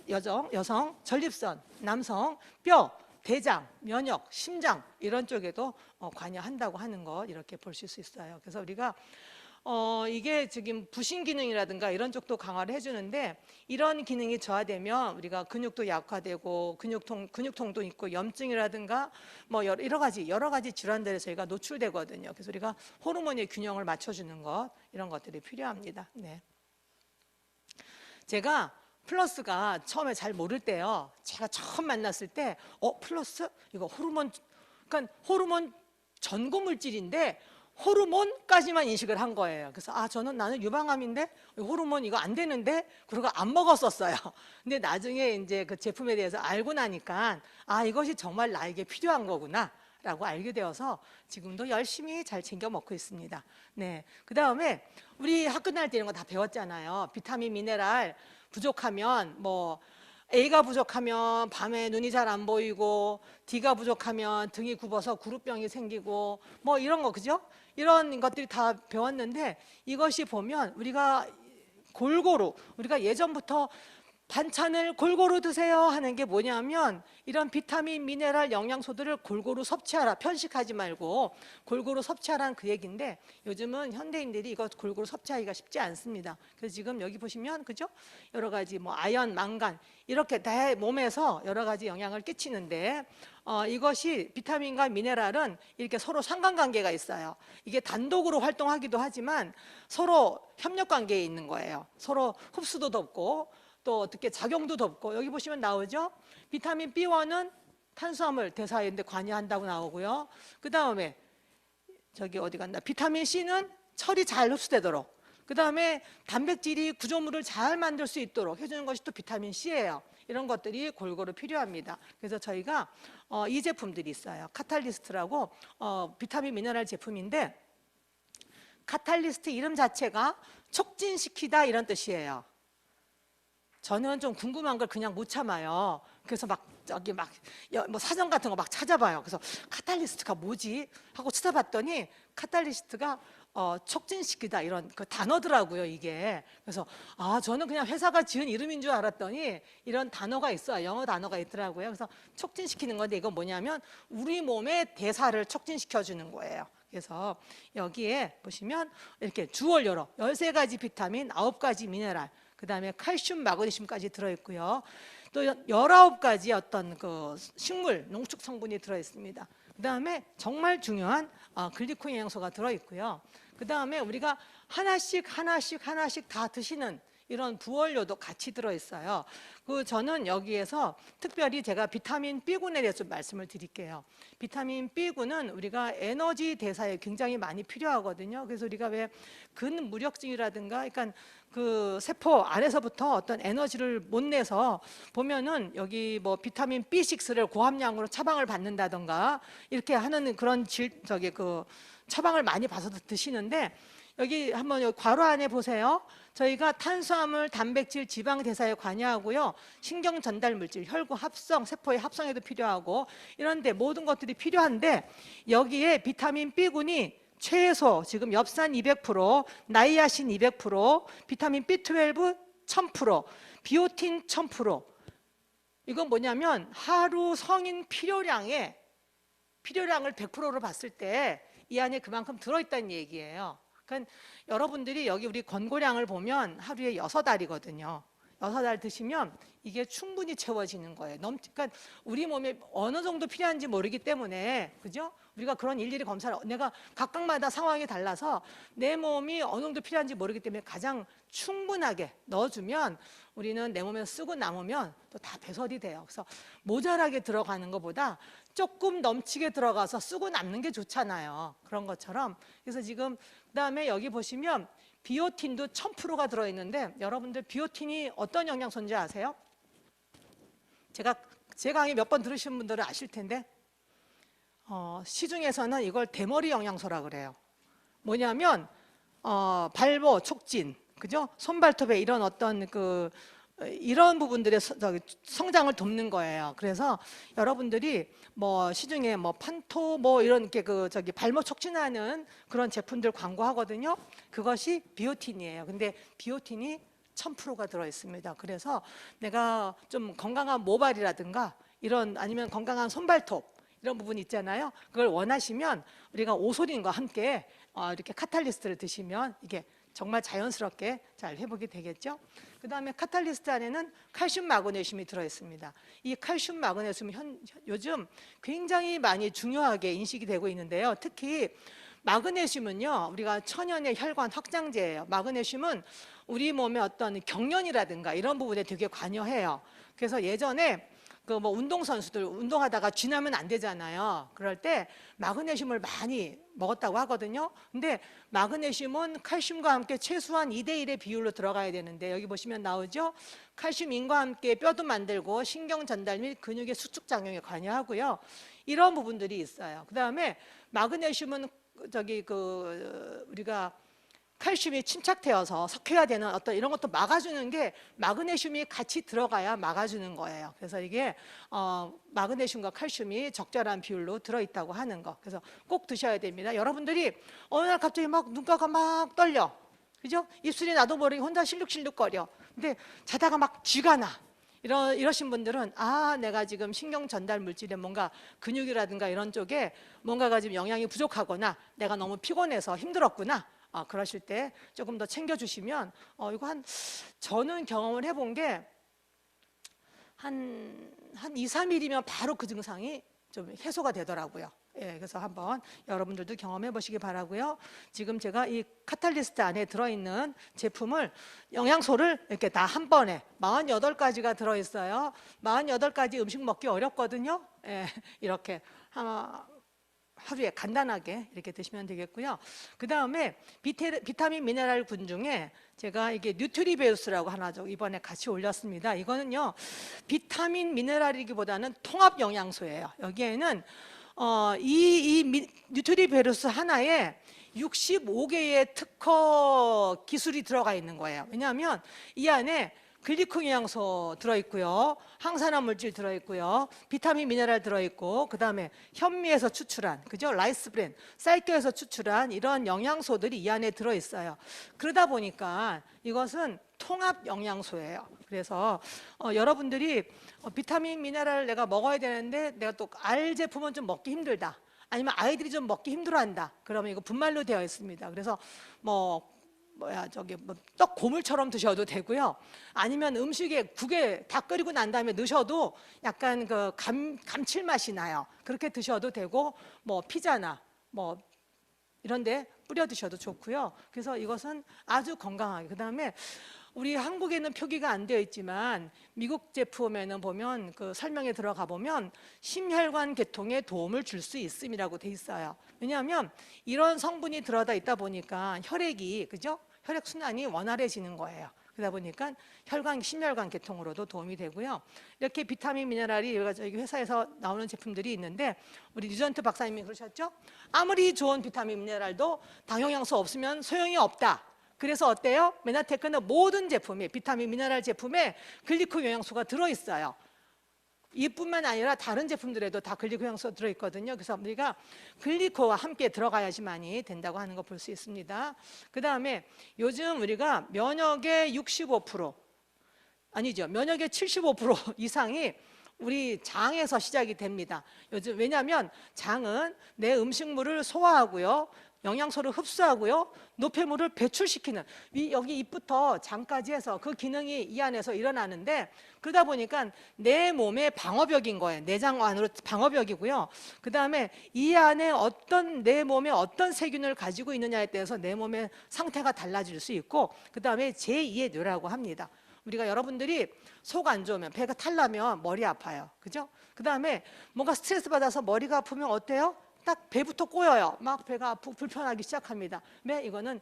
S1: 여성, 전립선, 남성, 뼈, 대장, 면역, 심장 이런 쪽에도 관여한다고 하는 것 이렇게 보실 수 있어요. 그래서 우리가 이게 지금 부신 기능이라든가 이런 쪽도 강화를 해주는데 이런 기능이 저하되면 우리가 근육도 약화되고 근육통도 있고 염증이라든가 뭐 여러 가지 질환들에 저희가 노출되거든요. 그래서 우리가 호르몬의 균형을 맞춰주는 것 이런 것들이 필요합니다. 네. 제가 플러스가 처음에 잘 모를 때요. 제가 처음 만났을 때 플러스 이거 그러니까 호르몬 전고 물질인데 호르몬까지만 인식을 한 거예요. 그래서 나는 유방암인데 호르몬 이거 안 되는데 그러고 안 먹었었어요. 근데 나중에 이제 그 제품에 대해서 알고 나니까 이것이 정말 나에게 필요한 거구나 라고 알게 되어서 지금도 열심히 잘 챙겨 먹고 있습니다. 네. 그 다음에 우리 학교 다닐 때 이런 거 다 배웠잖아요. 비타민, 미네랄 부족하면 뭐 A가 부족하면 밤에 눈이 잘 안 보이고, D가 부족하면 등이 굽어서 구루병이 생기고 뭐 이런 거, 그죠? 이런 것들이 다 배웠는데 이것이 보면 우리가 예전부터 반찬을 골고루 드세요 하는 게 뭐냐면 이런 비타민, 미네랄, 영양소들을 골고루 섭취하라, 편식하지 말고 골고루 섭취하라는 그 얘기인데 요즘은 현대인들이 이거 골고루 섭취하기가 쉽지 않습니다. 그래서 지금 여기 보시면 그죠? 여러 가지 뭐 아연, 망간 이렇게 내 몸에서 여러 가지 영향을 끼치는데 이것이 비타민과 미네랄은 이렇게 서로 상관관계가 있어요. 이게 단독으로 활동하기도 하지만 서로 협력관계에 있는 거예요. 서로 흡수도 돕고 또 어떻게 작용도 돕고, 여기 보시면 나오죠. 비타민 B1은 탄수화물 대사하는데 관여한다고 나오고요. 그 다음에 저기 어디 갔나, 비타민 C는 철이 잘 흡수되도록, 그 다음에 단백질이 구조물을 잘 만들 수 있도록 해주는 것이 또 비타민 C예요. 이런 것들이 골고루 필요합니다. 그래서 저희가 이 제품들이 있어요. 카탈리스트라고 비타민 미네랄 제품인데, 카탈리스트 이름 자체가 촉진시키다 이런 뜻이에요. 저는 좀 궁금한 걸 그냥 못 참아요. 그래서 막 저기 막 뭐 사전 같은 거 막 찾아봐요. 그래서 카탈리스트가 뭐지 하고 찾아봤더니 카탈리스트가 촉진시키다 이런 그 단어더라고요, 이게. 그래서 저는 그냥 회사가 지은 이름인 줄 알았더니 이런 단어가 있어요. 영어 단어가 있더라고요. 그래서 촉진시키는 건데, 이건 뭐냐면 우리 몸의 대사를 촉진시켜 주는 거예요. 그래서 여기에 보시면 이렇게 주원료로 13가지 비타민, 9가지 미네랄, 그 다음에 칼슘, 마그네슘까지 들어있고요. 또 19가지 어떤 그 식물, 농축 성분이 들어있습니다. 그 다음에 정말 중요한 글리코겐 영양소가 들어있고요. 그 다음에 우리가 하나씩 다 드시는 이런 부원료도 같이 들어있어요. 저는 여기에서 특별히 제가 비타민 B군에 대해서 좀 말씀을 드릴게요. 비타민 B군은 우리가 에너지 대사에 굉장히 많이 필요하거든요. 그래서 우리가 왜 근무력증이라든가, 그러니까 그 세포 안에서부터 어떤 에너지를 못 내서 보면은 여기 뭐 비타민 B6를 고함량으로 처방을 받는다던가 이렇게 하는 그런 처방을 많이 받아서 드시는데, 여기 한번 여기 괄호 안에 보세요. 저희가 탄수화물, 단백질, 지방 대사에 관여하고요. 신경 전달 물질, 혈구 합성, 세포의 합성에도 필요하고, 이런데 모든 것들이 필요한데, 여기에 비타민 B군이 최소 지금 엽산 200%, 나이아신 200%, 비타민 B12 1000%, 비오틴 1000%. 이건 뭐냐면 하루 성인 필요량을 100%로 봤을 때 이 안에 그만큼 들어있다는 얘기예요. 그러니까 여러분들이 여기 우리 권고량을 보면 하루에 6알이거든요. 6알 드시면 이게 충분히 채워지는 거예요. 그러니까 우리 몸에 어느 정도 필요한지 모르기 때문에, 그죠? 우리가 그런 일일이 검사를, 내가 각각마다 상황이 달라서 내 몸이 어느 정도 필요한지 모르기 때문에 가장 충분하게 넣어주면 우리는 내 몸에 쓰고 남으면 또 다 배설이 돼요. 그래서 모자라게 들어가는 것보다 조금 넘치게 들어가서 쓰고 남는 게 좋잖아요. 그런 것처럼. 그래서 지금 그다음에 여기 보시면 비오틴도 1000%가 들어있는데, 여러분들 비오틴이 어떤 영양소인지 아세요? 제 강의 몇 번 들으신 분들은 아실 텐데, 시중에서는 이걸 대머리 영양소라 그래요. 뭐냐면 발모 촉진, 그죠? 손발톱에 이런 어떤 이런 부분들의 성장을 돕는 거예요. 그래서 여러분들이 뭐 시중에 뭐 판토 뭐 이런 게 발모 촉진하는 그런 제품들 광고하거든요. 그것이 비오틴이에요. 근데 비오틴이 1000%가 들어 있습니다. 그래서 내가 좀 건강한 모발이라든가 이런, 아니면 건강한 손발톱 이런 부분 있잖아요. 그걸 원하시면 우리가 오소린과 함께 이렇게 카탈리스트를 드시면 이게 정말 자연스럽게 잘 회복이 되겠죠. 그 다음에 카탈리스트 안에는 칼슘, 마그네슘이 들어있습니다. 이 칼슘, 마그네슘이 요즘 굉장히 많이 중요하게 인식이 되고 있는데요. 특히 마그네슘은요, 우리가 천연의 혈관 확장제예요. 마그네슘은 우리 몸의 어떤 경련이라든가 이런 부분에 되게 관여해요. 그래서 예전에 뭐 운동선수들 운동하다가 쥐나면 안 되잖아요. 그럴 때 마그네슘을 많이 먹었다고 하거든요. 근데 마그네슘은 칼슘과 함께 최소한 2대1의 비율로 들어가야 되는데, 여기 보시면 나오죠. 칼슘인과 함께 뼈도 만들고 신경 전달 및 근육의 수축 작용에 관여하고요. 이런 부분들이 있어요. 그 다음에 마그네슘은 우리가 칼슘이 침착되어서 석회화 되는 어떤 이런 것도 막아주는 게 마그네슘이 같이 들어가야 막아주는 거예요. 그래서 이게 마그네슘과 칼슘이 적절한 비율로 들어있다고 하는 거. 그래서 꼭 드셔야 됩니다. 여러분들이 어느 날 갑자기 막 눈가가 막 떨려, 그죠? 입술이 나도 모르게 혼자 실룩실룩거려. 근데 자다가 막 쥐가 나. 이러신 분들은 내가 지금 신경 전달 물질에 뭔가 근육이라든가 이런 쪽에 뭔가가 지금 영양이 부족하거나 내가 너무 피곤해서 힘들었구나. 그러실 때 조금 더 챙겨주시면 이거 저는 경험을 해본 게 한 2, 3일이면 바로 그 증상이 좀 해소가 되더라고요. 예, 그래서 한번 여러분들도 경험해 보시기 바라고요. 지금 제가 이 카탈리스트 안에 들어있는 제품을, 영양소를 이렇게 다 한 번에 48가지가 들어있어요. 48가지 음식 먹기 어렵거든요. 예, 이렇게 하루에 간단하게 이렇게 드시면 되겠고요. 그 다음에 비타민 미네랄 군 중에 제가 이게 뉴트리베우스라고 하나 이번에 같이 올렸습니다. 이거는요 비타민 미네랄이기보다는 통합 영양소예요. 여기에는 뉴트리베우스 하나에 65개의 특허 기술이 들어가 있는 거예요. 왜냐하면 이 안에 글리콘 영양소 들어있고요, 항산화 물질 들어있고요, 비타민 미네랄 들어있고, 그 다음에 현미에서 추출한, 그죠? 라이스브랜, 쌀겨에서 추출한 이런 영양소들이 이 안에 들어있어요. 그러다 보니까 이것은 통합 영양소예요. 그래서 여러분들이 비타민 미네랄 내가 먹어야 되는데 내가 또 알 제품은 좀 먹기 힘들다, 아니면 아이들이 좀 먹기 힘들어한다, 그러면 이거 분말로 되어 있습니다. 그래서 떡 고물처럼 드셔도 되고요. 아니면 음식에 국에 다 끓이고 난 다음에 넣으셔도 약간 그 감칠맛이 나요. 그렇게 드셔도 되고, 피자나 이런데 뿌려 드셔도 좋고요. 그래서 이것은 아주 건강하게. 그 다음에 우리 한국에는 표기가 안 되어 있지만 미국 제품에는 보면 그 설명에 들어가 보면 심혈관 개통에 도움을 줄 수 있음이라고 돼 있어요. 왜냐하면 이런 성분이 들어다 있다 보니까 혈액이, 그죠? 혈액 순환이 원활해지는 거예요. 그러다 보니까 심혈관 개통으로도 도움이 되고요. 이렇게 비타민 미네랄이 저희 회사에서 나오는 제품들이 있는데, 우리 뉴전트 박사님이 그러셨죠? 아무리 좋은 비타민 미네랄도 당영양소 없으면 소용이 없다. 그래서 어때요? 메나테크는 모든 제품에, 비타민 미네랄 제품에 글리콘 영양소가 들어있어요. 이뿐만 아니라 다른 제품들에도 다 글리콘 영양소 들어있거든요. 그래서 우리가 글리코와 함께 들어가야지만이 된다고 하는 거 볼 수 있습니다. 그 다음에 요즘 우리가 면역의 65%, 아니죠, 면역의 75% 이상이 우리 장에서 시작이 됩니다. 요즘 왜냐하면 장은 내 음식물을 소화하고요, 영양소를 흡수하고요, 노폐물을 배출시키는, 여기 입부터 장까지 해서 그 기능이 이 안에서 일어나는데, 그러다 보니까 내 몸의 방어벽인 거예요. 내장 안으로 방어벽이고요. 그 다음에 이 안에 내 몸에 어떤 세균을 가지고 있느냐에 따라서 내 몸의 상태가 달라질 수 있고, 그 다음에 제2의 뇌라고 합니다. 우리가 여러분들이 속 안 좋으면, 배가 탈라면 머리 아파요, 그죠? 그 다음에 뭔가 스트레스 받아서 머리가 아프면 어때요? 딱 배부터 꼬여요. 막 배가 아프고 불편하기 시작합니다. 이거는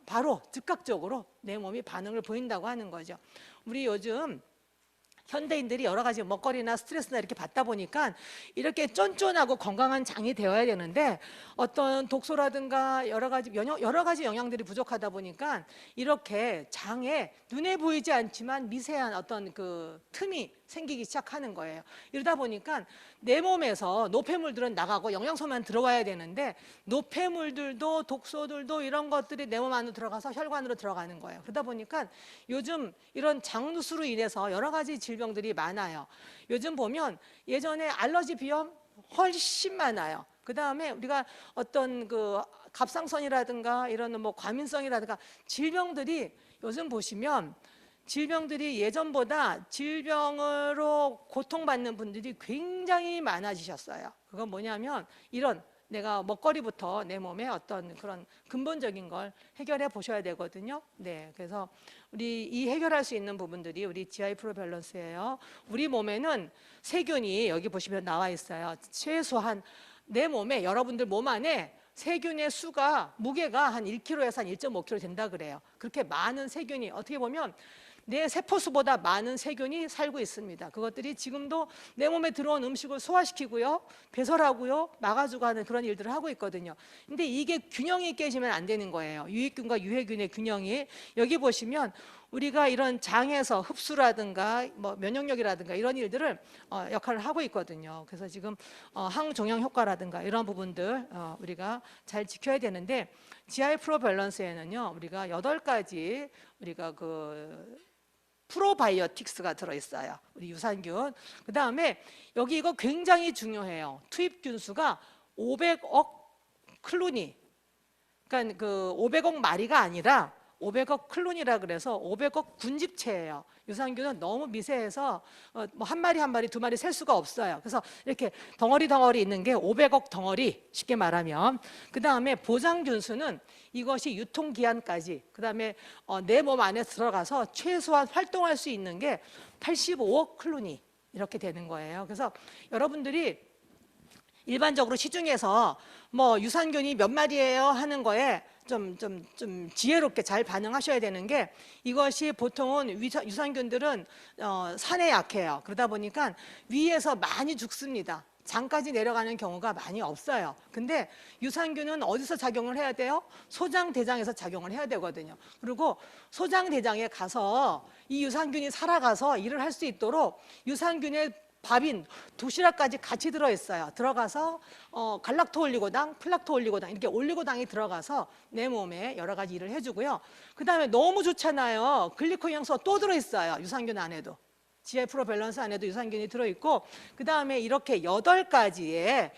S1: 바로 즉각적으로 내 몸이 반응을 보인다고 하는 거죠. 우리 요즘 현대인들이 여러 가지 먹거리나 스트레스나 이렇게 받다 보니까 이렇게 쫀쫀하고 건강한 장이 되어야 되는데, 어떤 독소라든가 여러 가지 영양들이 부족하다 보니까 이렇게 장에 눈에 보이지 않지만 미세한 어떤 그 틈이 생기기 시작하는 거예요. 이러다 보니까 내 몸에서 노폐물들은 나가고 영양소만 들어와야 되는데, 노폐물들도 독소들도 이런 것들이 내 몸 안으로 들어가서 혈관으로 들어가는 거예요. 그러다 보니까 요즘 이런 장누수로 인해서 여러 가지 질병들이 많아요. 요즘 보면 예전에 알러지 비염 훨씬 많아요. 그 다음에 우리가 어떤 그 갑상선이라든가 이런 과민성이라든가 질병들이, 요즘 보시면 질병들이 예전보다 질병으로 고통받는 분들이 굉장히 많아지셨어요. 그건 뭐냐면 이런 내가 먹거리부터 내 몸에 어떤 그런 근본적인 걸 해결해 보셔야 되거든요. 네, 그래서 우리 이 해결할 수 있는 부분들이 우리 GI 프로 밸런스예요. 우리 몸에는 세균이 여기 보시면 나와 있어요. 최소한 내 몸에, 여러분들 몸 안에 세균의 수가, 무게가 한 1kg에서 한 1.5kg 된다 그래요. 그렇게 많은 세균이, 어떻게 보면 내 세포수보다 많은 세균이 살고 있습니다. 그것들이 지금도 내 몸에 들어온 음식을 소화시키고요, 배설하고요, 막아주고 하는 그런 일들을 하고 있거든요. 근데 이게 균형이 깨지면 안 되는 거예요. 유익균과 유해균의 균형이. 여기 보시면 우리가 이런 장에서 흡수라든가 면역력이라든가 이런 일들을 역할을 하고 있거든요. 그래서 지금 항종양 효과라든가 이런 부분들 우리가 잘 지켜야 되는데, GI 프로 밸런스에는요 우리가 8가지 우리가 프로바이오틱스가 들어있어요. 우리 유산균. 그 다음에 여기 이거 굉장히 중요해요. 투입균 수가 500억 클로니. 그러니까 그 500억 마리가 아니라 500억 클론이라 그래서 500억 군집체예요. 유산균은 너무 미세해서 한 마리 한 마리 두 마리 셀 수가 없어요. 그래서 이렇게 덩어리 있는 게 500억 덩어리, 쉽게 말하면. 그 다음에 보장균수는 이것이 유통기한까지, 그 다음에 내 몸 안에 들어가서 최소한 활동할 수 있는 게 85억 클로니 이렇게 되는 거예요. 그래서 여러분들이 일반적으로 시중에서 뭐 유산균이 몇 마리예요 하는 거에 좀 지혜롭게 잘 반응하셔야 되는 게, 이것이 보통은 유산균들은 산에 약해요. 그러다 보니까 위에서 많이 죽습니다. 장까지 내려가는 경우가 많이 없어요. 근데 유산균은 어디서 작용을 해야 돼요? 소장, 대장에서 작용을 해야 되거든요. 그리고 소장, 대장에 가서 이 유산균이 살아가서 일을 할 수 있도록 유산균의 밥인 도시락까지 같이 들어있어요. 들어가서 갈락토 올리고당, 플락토 올리고당, 이렇게 올리고당이 들어가서 내 몸에 여러 가지 일을 해주고요. 그 다음에 너무 좋잖아요. 글리코 영양소 또 들어있어요. 유산균 안에도. GI 프로 밸런스 안에도 유산균이 들어있고, 그 다음에 이렇게 8가지의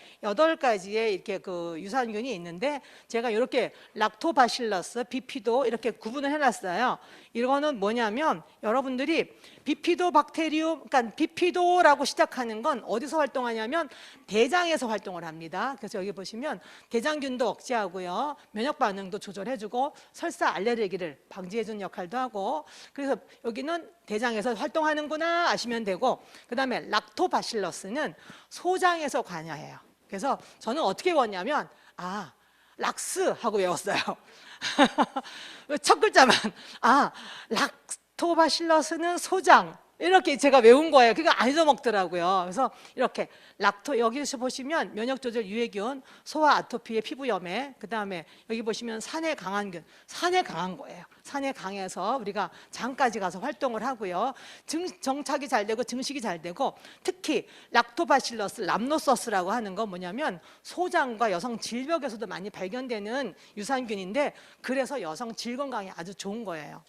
S1: 이렇게 그 유산균이 있는데, 제가 이렇게 락토바실러스, 비피도 이렇게 구분을 해놨어요. 이거는 뭐냐면, 여러분들이 비피도 박테리움, 그러니까 비피도라고 시작하는 건 어디서 활동하냐면 대장에서 활동을 합니다. 그래서 여기 보시면 대장균도 억제하고요, 면역 반응도 조절해주고 설사 알레르기를 방지해주는 역할도 하고, 그래서 여기는 대장에서 활동하는구나 아시면 되고, 그 다음에 락토바실러스는 소장에서 관여해요. 그래서 저는 어떻게 외웠냐면, 락스 하고 외웠어요. 첫 글자만. 락토바실러스는 소장, 이렇게 제가 외운 거예요. 그거 안 잊어먹더라고요. 그래서 이렇게 여기서 보시면 면역조절 유해균, 소아 아토피의 피부염에, 그 다음에 여기 보시면 산에 강한 균, 산에 강한 거예요. 산에 강해서 우리가 장까지 가서 활동을 하고요. 정착이 잘 되고 증식이 잘 되고, 특히 락토바실러스 람노서스라고 하는 건 뭐냐면 소장과 여성 질벽에서도 많이 발견되는 유산균인데, 그래서 여성 질 건강에 아주 좋은 거예요.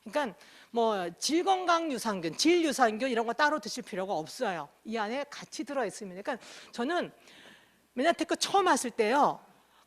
S1: 그러니까 뭐 질건강 유산균, 질 유산균 이런 거 따로 드실 필요가 없어요. 이 안에 같이 들어 있습니다. 그러니까 저는 메나테크 처음 왔을 때요,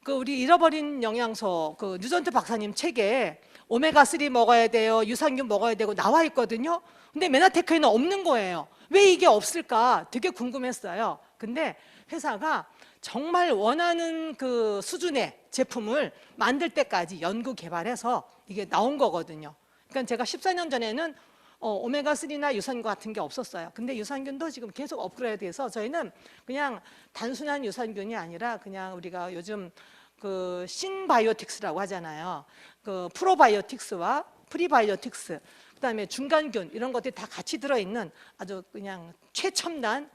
S1: 그 우리 잃어버린 영양소 그 뉴전트 박사님 책에 오메가3 먹어야 돼요, 유산균 먹어야 되고 나와 있거든요. 근데 메나테크에는 없는 거예요. 왜 이게 없을까 되게 궁금했어요. 근데 회사가 정말 원하는 그 수준의 제품을 만들 때까지 연구 개발해서 이게 나온 거거든요. 그러니까 제가 14년 전에는 오메가3나 유산균 같은 게 없었어요. 근데 유산균도 지금 계속 업그레이드해서 저희는 그냥 단순한 유산균이 아니라 그냥 우리가 요즘 그 신바이오틱스라고 하잖아요. 그 프로바이오틱스와 프리바이오틱스, 그다음에 중간균 이런 것들이 다 같이 들어있는 아주 그냥 최첨단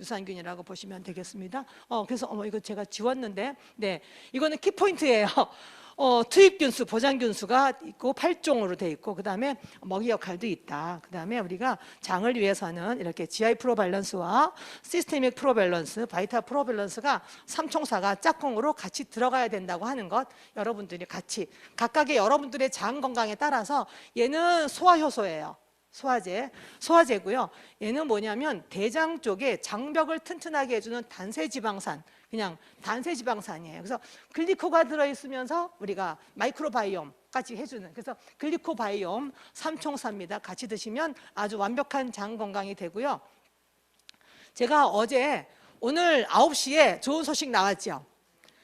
S1: 유산균이라고 보시면 되겠습니다. 그래서 이거 제가 지웠는데, 네, 이거는 키포인트예요. 투입균수, 보장균수가 있고 8종으로 돼 있고, 그 다음에 먹이 역할도 있다. 그 다음에 우리가 장을 위해서는 이렇게 GI 프로밸런스와 시스테믹 프로밸런스, 바이탈 프로밸런스가 삼총사가 짝꿍으로 같이 들어가야 된다고 하는 것, 여러분들이 같이 각각의 여러분들의 장 건강에 따라서, 얘는 소화효소예요. 소화제고요. 얘는 뭐냐면 대장 쪽에 장벽을 튼튼하게 해주는 단세지방산, 그냥 단세지방산이에요. 그래서 글리코가 들어있으면서 우리가 마이크로바이옴까지 해주는, 그래서 글리코바이옴 삼총사입니다. 같이 드시면 아주 완벽한 장 건강이 되고요. 제가 오늘 9시에 좋은 소식 나왔죠.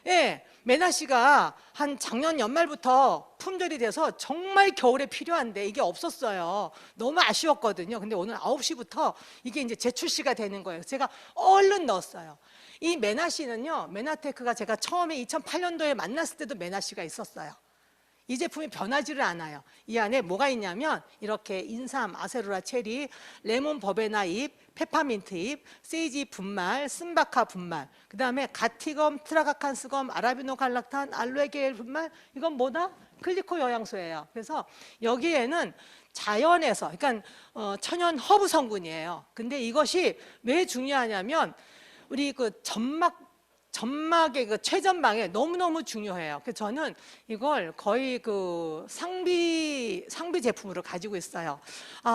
S1: 예, 메나 씨가 한 작년 연말부터 품절이 돼서 정말 겨울에 필요한데 이게 없었어요. 너무 아쉬웠거든요. 근데 오늘 9시부터 이게 이제 재출시가 되는 거예요. 제가 얼른 넣었어요. 이 메나 씨는요, 메나테크가 제가 처음에 2008년도에 만났을 때도 메나 씨가 있었어요. 이 제품이 변하지를 않아요. 이 안에 뭐가 있냐면 이렇게 인삼, 아세로라 체리, 레몬 버베나 잎, 페퍼민트 잎, 세이지 분말, 쓴바카 분말, 그 다음에 가티검, 트라가칸스검, 아라비노 갈락탄, 알로에겔 분말, 이건 뭐다? 글리코 영양소예요. 그래서 여기에는 자연에서, 그러니까 천연 허브 성분이에요. 근데 이것이 왜 중요하냐면 우리 그 점막의 그 최전방에 너무너무 중요해요. 그래서 저는 이걸 거의 그 상비 제품으로 가지고 있어요.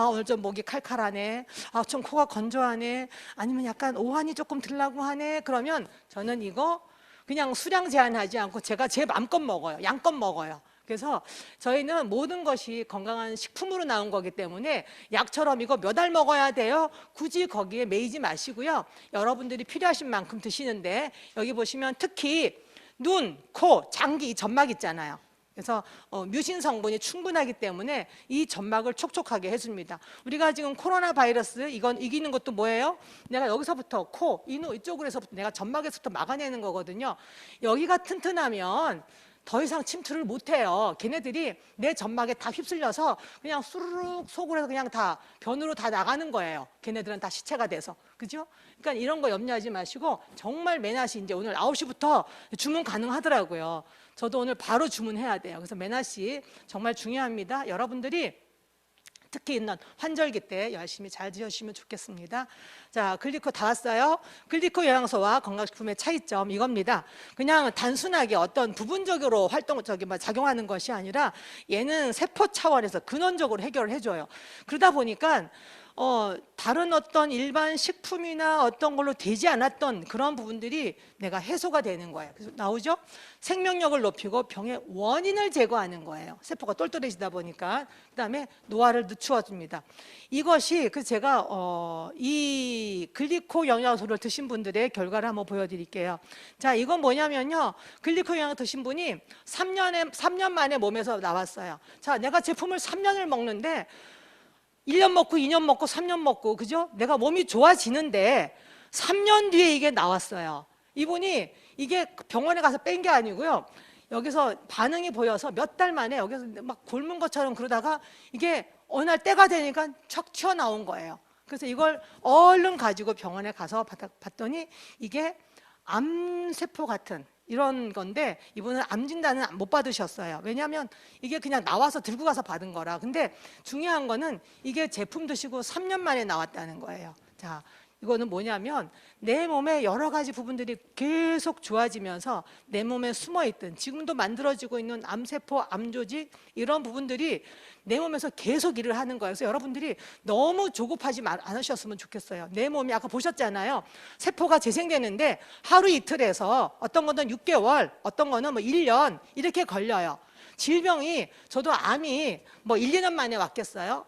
S1: 오늘 좀 목이 칼칼하네, 좀 코가 건조하네, 아니면 약간 오한이 조금 들라고 하네, 그러면 저는 이거 그냥 수량 제한하지 않고 제가 제 맘껏 먹어요. 양껏 먹어요. 그래서 저희는 모든 것이 건강한 식품으로 나온 거기 때문에 약처럼 이거 몇 알 먹어야 돼요? 굳이 거기에 매이지 마시고요. 여러분들이 필요하신 만큼 드시는데, 여기 보시면 특히 눈, 코, 장기, 점막 있잖아요. 그래서 뮤신 성분이 충분하기 때문에 이 점막을 촉촉하게 해줍니다. 우리가 지금 코로나 바이러스 이건 이기는 것도 뭐예요? 내가 여기서부터 코, 이쪽으로 해서부터 내가 점막에서부터 막아내는 거거든요. 여기가 튼튼하면 더 이상 침투를 못해요. 걔네들이 내 점막에 다 휩쓸려서 그냥 수르륵 속으로 해서 그냥 다 변으로 다 나가는 거예요. 걔네들은 다 시체가 돼서. 그죠? 그러니까 이런 거 염려하지 마시고 정말 메낫이 이제 오늘 9시부터 주문 가능하더라고요. 저도 오늘 바로 주문해야 돼요. 그래서 메낫이 정말 중요합니다. 여러분들이 특히 있는 환절기 때 열심히 잘 드셔주시면 좋겠습니다. 자, 글리코 다 왔어요. 글리코 영양소와 건강식품의 차이점 이겁니다. 그냥 단순하게 어떤 부분적으로 작용하는 것이 아니라 얘는 세포 차원에서 근원적으로 해결을 해줘요. 그러다 보니까 다른 어떤 일반 식품이나 어떤 걸로 되지 않았던 그런 부분들이 내가 해소가 되는 거예요. 그래서 나오죠? 생명력을 높이고 병의 원인을 제거하는 거예요. 세포가 똘똘해지다 보니까. 그 다음에 노화를 늦추어줍니다. 이것이 제가 이 글리코 영양소를 드신 분들의 결과를 한번 보여드릴게요. 자, 이건 뭐냐면요. 글리코 영양소 드신 분이 3년 만에 몸에서 나왔어요. 자, 내가 제품을 3년을 먹는데 1년 먹고 2년 먹고 3년 먹고 그죠? 내가 몸이 좋아지는데 3년 뒤에 이게 나왔어요. 이분이 이게 병원에 가서 뺀 게 아니고요. 여기서 반응이 보여서 몇 달 만에 여기서 막 굶은 것처럼 그러다가 이게 어느 날 때가 되니까 척 튀어나온 거예요. 그래서 이걸 얼른 가지고 병원에 가서 봤더니 이게 암세포 같은 이런 건데 이분은 암 진단은 못 받으셨어요. 왜냐하면 이게 그냥 나와서 들고 가서 받은 거라. 근데 중요한 거는 이게 제품 드시고 3년 만에 나왔다는 거예요. 자, 이거는 뭐냐면 내 몸의 여러 가지 부분들이 계속 좋아지면서 내 몸에 숨어있던 지금도 만들어지고 있는 암세포, 암조직 이런 부분들이 내 몸에서 계속 일을 하는 거예요. 그래서 여러분들이 너무 조급하지 않으셨으면 좋겠어요. 내 몸이 아까 보셨잖아요. 세포가 재생되는데 하루 이틀에서 어떤 거는 6개월, 어떤 거는 뭐 1년 이렇게 걸려요. 질병이 저도 암이 뭐 1, 2년 만에 왔겠어요?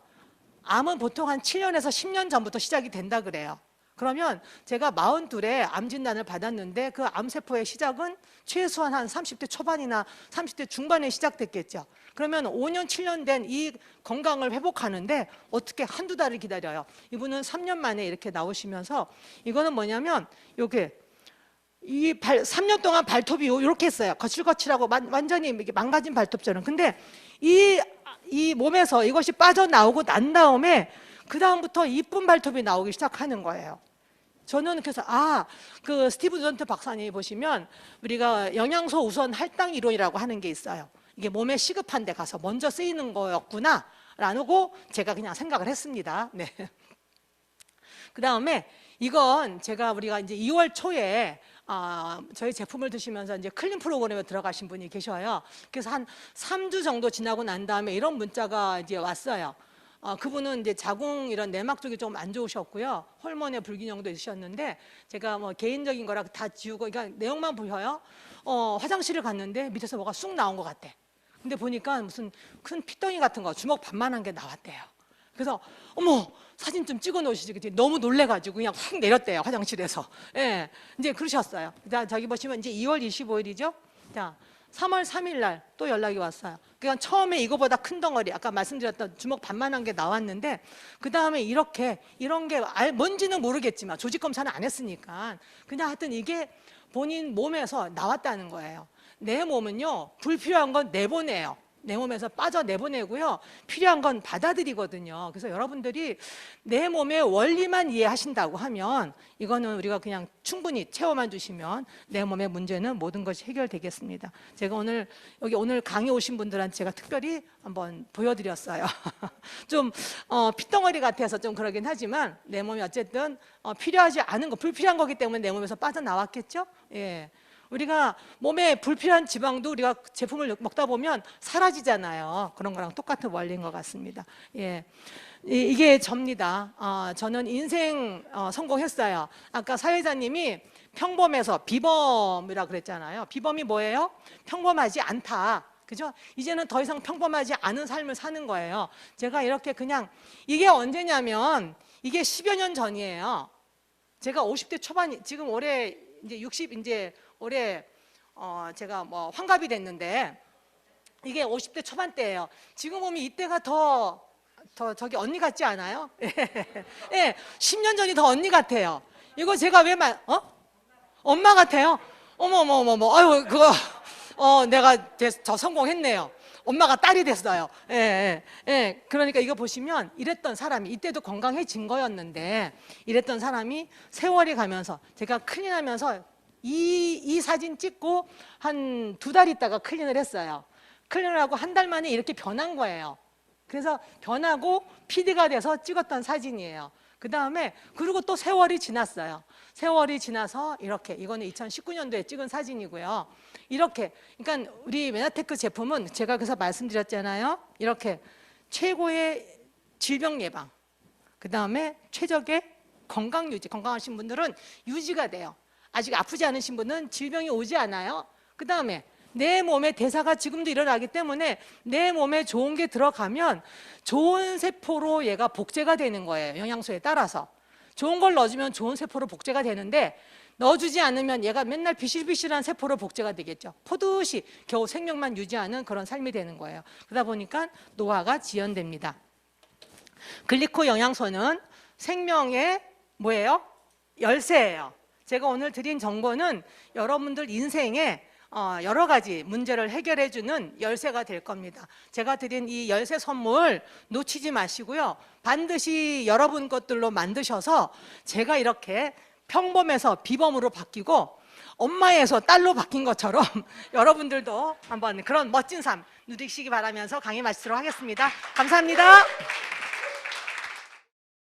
S1: 암은 보통 한 7년에서 10년 전부터 시작이 된다 그래요. 그러면 제가 42에 암 진단을 받았는데 그 암세포의 시작은 최소한 한 30대 초반이나 30대 중반에 시작됐겠죠. 그러면 5년, 7년 된 이 건강을 회복하는데 어떻게 한두 달을 기다려요. 이분은 3년 만에 이렇게 나오시면서 이거는 뭐냐면 요게 3년 동안 발톱이 이렇게 했어요. 거칠거칠하고 완전히 이렇게 망가진 발톱처럼. 근데 이 몸에서 이것이 빠져나오고 난 다음에 그 다음부터 이쁜 발톱이 나오기 시작하는 거예요. 저는 그래서 그 스티브 존트 박사님 보시면 우리가 영양소 우선 할당 이론이라고 하는 게 있어요. 이게 몸에 시급한 데 가서 먼저 쓰이는 거였구나 라고 제가 그냥 생각을 했습니다. 네. 그 다음에 이건 우리가 이제 2월 초에 저희 제품을 드시면서 이제 클린 프로그램에 들어가신 분이 계셔요. 그래서 한 3주 정도 지나고 난 다음에 이런 문자가 이제 왔어요. 그분은 이제 자궁 이런 내막 쪽이 좀 안 좋으셨고요. 호르몬의 불균형도 있으셨는데 제가 뭐 개인적인 거라 다 지우고 그러니까 내용만 보여요. 화장실을 갔는데 밑에서 뭐가 쑥 나온 것 같대. 근데 보니까 무슨 큰 핏덩이 같은 거 주먹 반만한 게 나왔대요. 그래서 어머 사진 좀 찍어 놓으시지. 너무 놀래가지고 그냥 확 내렸대요 화장실에서. 예, 이제 그러셨어요. 자, 저기 보시면 이제 2월 25일이죠. 자, 3월 3일 날 또 연락이 왔어요. 그러니까 처음에 이거보다 큰 덩어리, 아까 말씀드렸던 주먹 반만한 게 나왔는데 그 다음에 이런 게 뭔지는 모르겠지만 조직 검사는 안 했으니까 그냥 하여튼 이게 본인 몸에서 나왔다는 거예요. 내 몸은요 불필요한 건 내보내요. 내 몸에서 빠져내보내고요. 필요한 건 받아들이거든요. 그래서 여러분들이 내 몸의 원리만 이해하신다고 하면 이거는 우리가 그냥 충분히 채워만 주시면 내 몸의 문제는 모든 것이 해결되겠습니다. 제가 오늘 강의 오신 분들한테 제가 특별히 한번 보여드렸어요. 좀 핏덩어리 같아서 좀 그러긴 하지만 내 몸이 어쨌든 필요하지 않은 거, 불필요한 거기 때문에 내 몸에서 빠져나왔겠죠? 예. 우리가 몸에 불필요한 지방도 우리가 제품을 먹다 보면 사라지잖아요. 그런 거랑 똑같은 원리인 것 같습니다. 예, 이게 접니다. 저는 인생 성공했어요. 아까 사회자님이 평범해서 비범이라 그랬잖아요. 비범이 뭐예요? 평범하지 않다. 그죠? 이제는 더 이상 평범하지 않은 삶을 사는 거예요. 제가 이렇게 그냥 이게 언제냐면 이게 10여 년 전이에요. 제가 50대 초반, 지금 올해 이제 60 이제 올해 제가 뭐 환갑이 됐는데 이게 50대 초반대예요. 지금 보면 이때가 더 저기 언니 같지 않아요? 예, 10년 전이 더 언니 같아요. 이거 제가 왜 엄마 같아요? 어머, 아유, 그거, 내가 저 성공했네요. 엄마가 딸이 됐어요. 그러니까 이거 보시면 이랬던 사람이, 이때도 건강해진 거였는데, 이랬던 사람이 세월이 가면서, 제가 클린하면서 이 사진 찍고 한 2달 있다가 클린을 했어요. 클린을 하고 한 달 만에 이렇게 변한 거예요. 그래서 변하고 PD가 돼서 찍었던 사진이에요. 그 다음에 그리고 또 세월이 지났어요. 세월이 지나서 이렇게, 이거는 2019년도에 찍은 사진이고요. 이렇게, 그러니까 우리 메나테크 제품은 제가 그래서 말씀드렸잖아요. 이렇게 최고의 질병 예방, 그 다음에 최적의 건강 유지, 건강하신 분들은 유지가 돼요. 아직 아프지 않으신 분은 질병이 오지 않아요. 그 다음에 내 몸의 대사가 지금도 일어나기 때문에 내 몸에 좋은 게 들어가면 좋은 세포로 얘가 복제가 되는 거예요. 영양소에 따라서. 좋은 걸 넣어주면 좋은 세포로 복제가 되는데 넣어주지 않으면 얘가 맨날 비실비실한 세포로 복제가 되겠죠. 포듯이 겨우 생명만 유지하는 그런 삶이 되는 거예요. 그러다 보니까 노화가 지연됩니다. 글리코 영양소는 생명의 뭐예요? 열쇠예요. 제가 오늘 드린 정보는 여러분들 인생에 여러 가지 문제를 해결해 주는 열쇠가 될 겁니다. 제가 드린 이 열쇠 선물 놓치지 마시고요. 반드시 여러분 것들로 만드셔서 제가 이렇게 평범에서 비범으로 바뀌고 엄마에서 딸로 바뀐 것처럼 여러분들도 한번 그런 멋진 삶 누리시기 바라면서 강의 마치도록 하겠습니다. 감사합니다.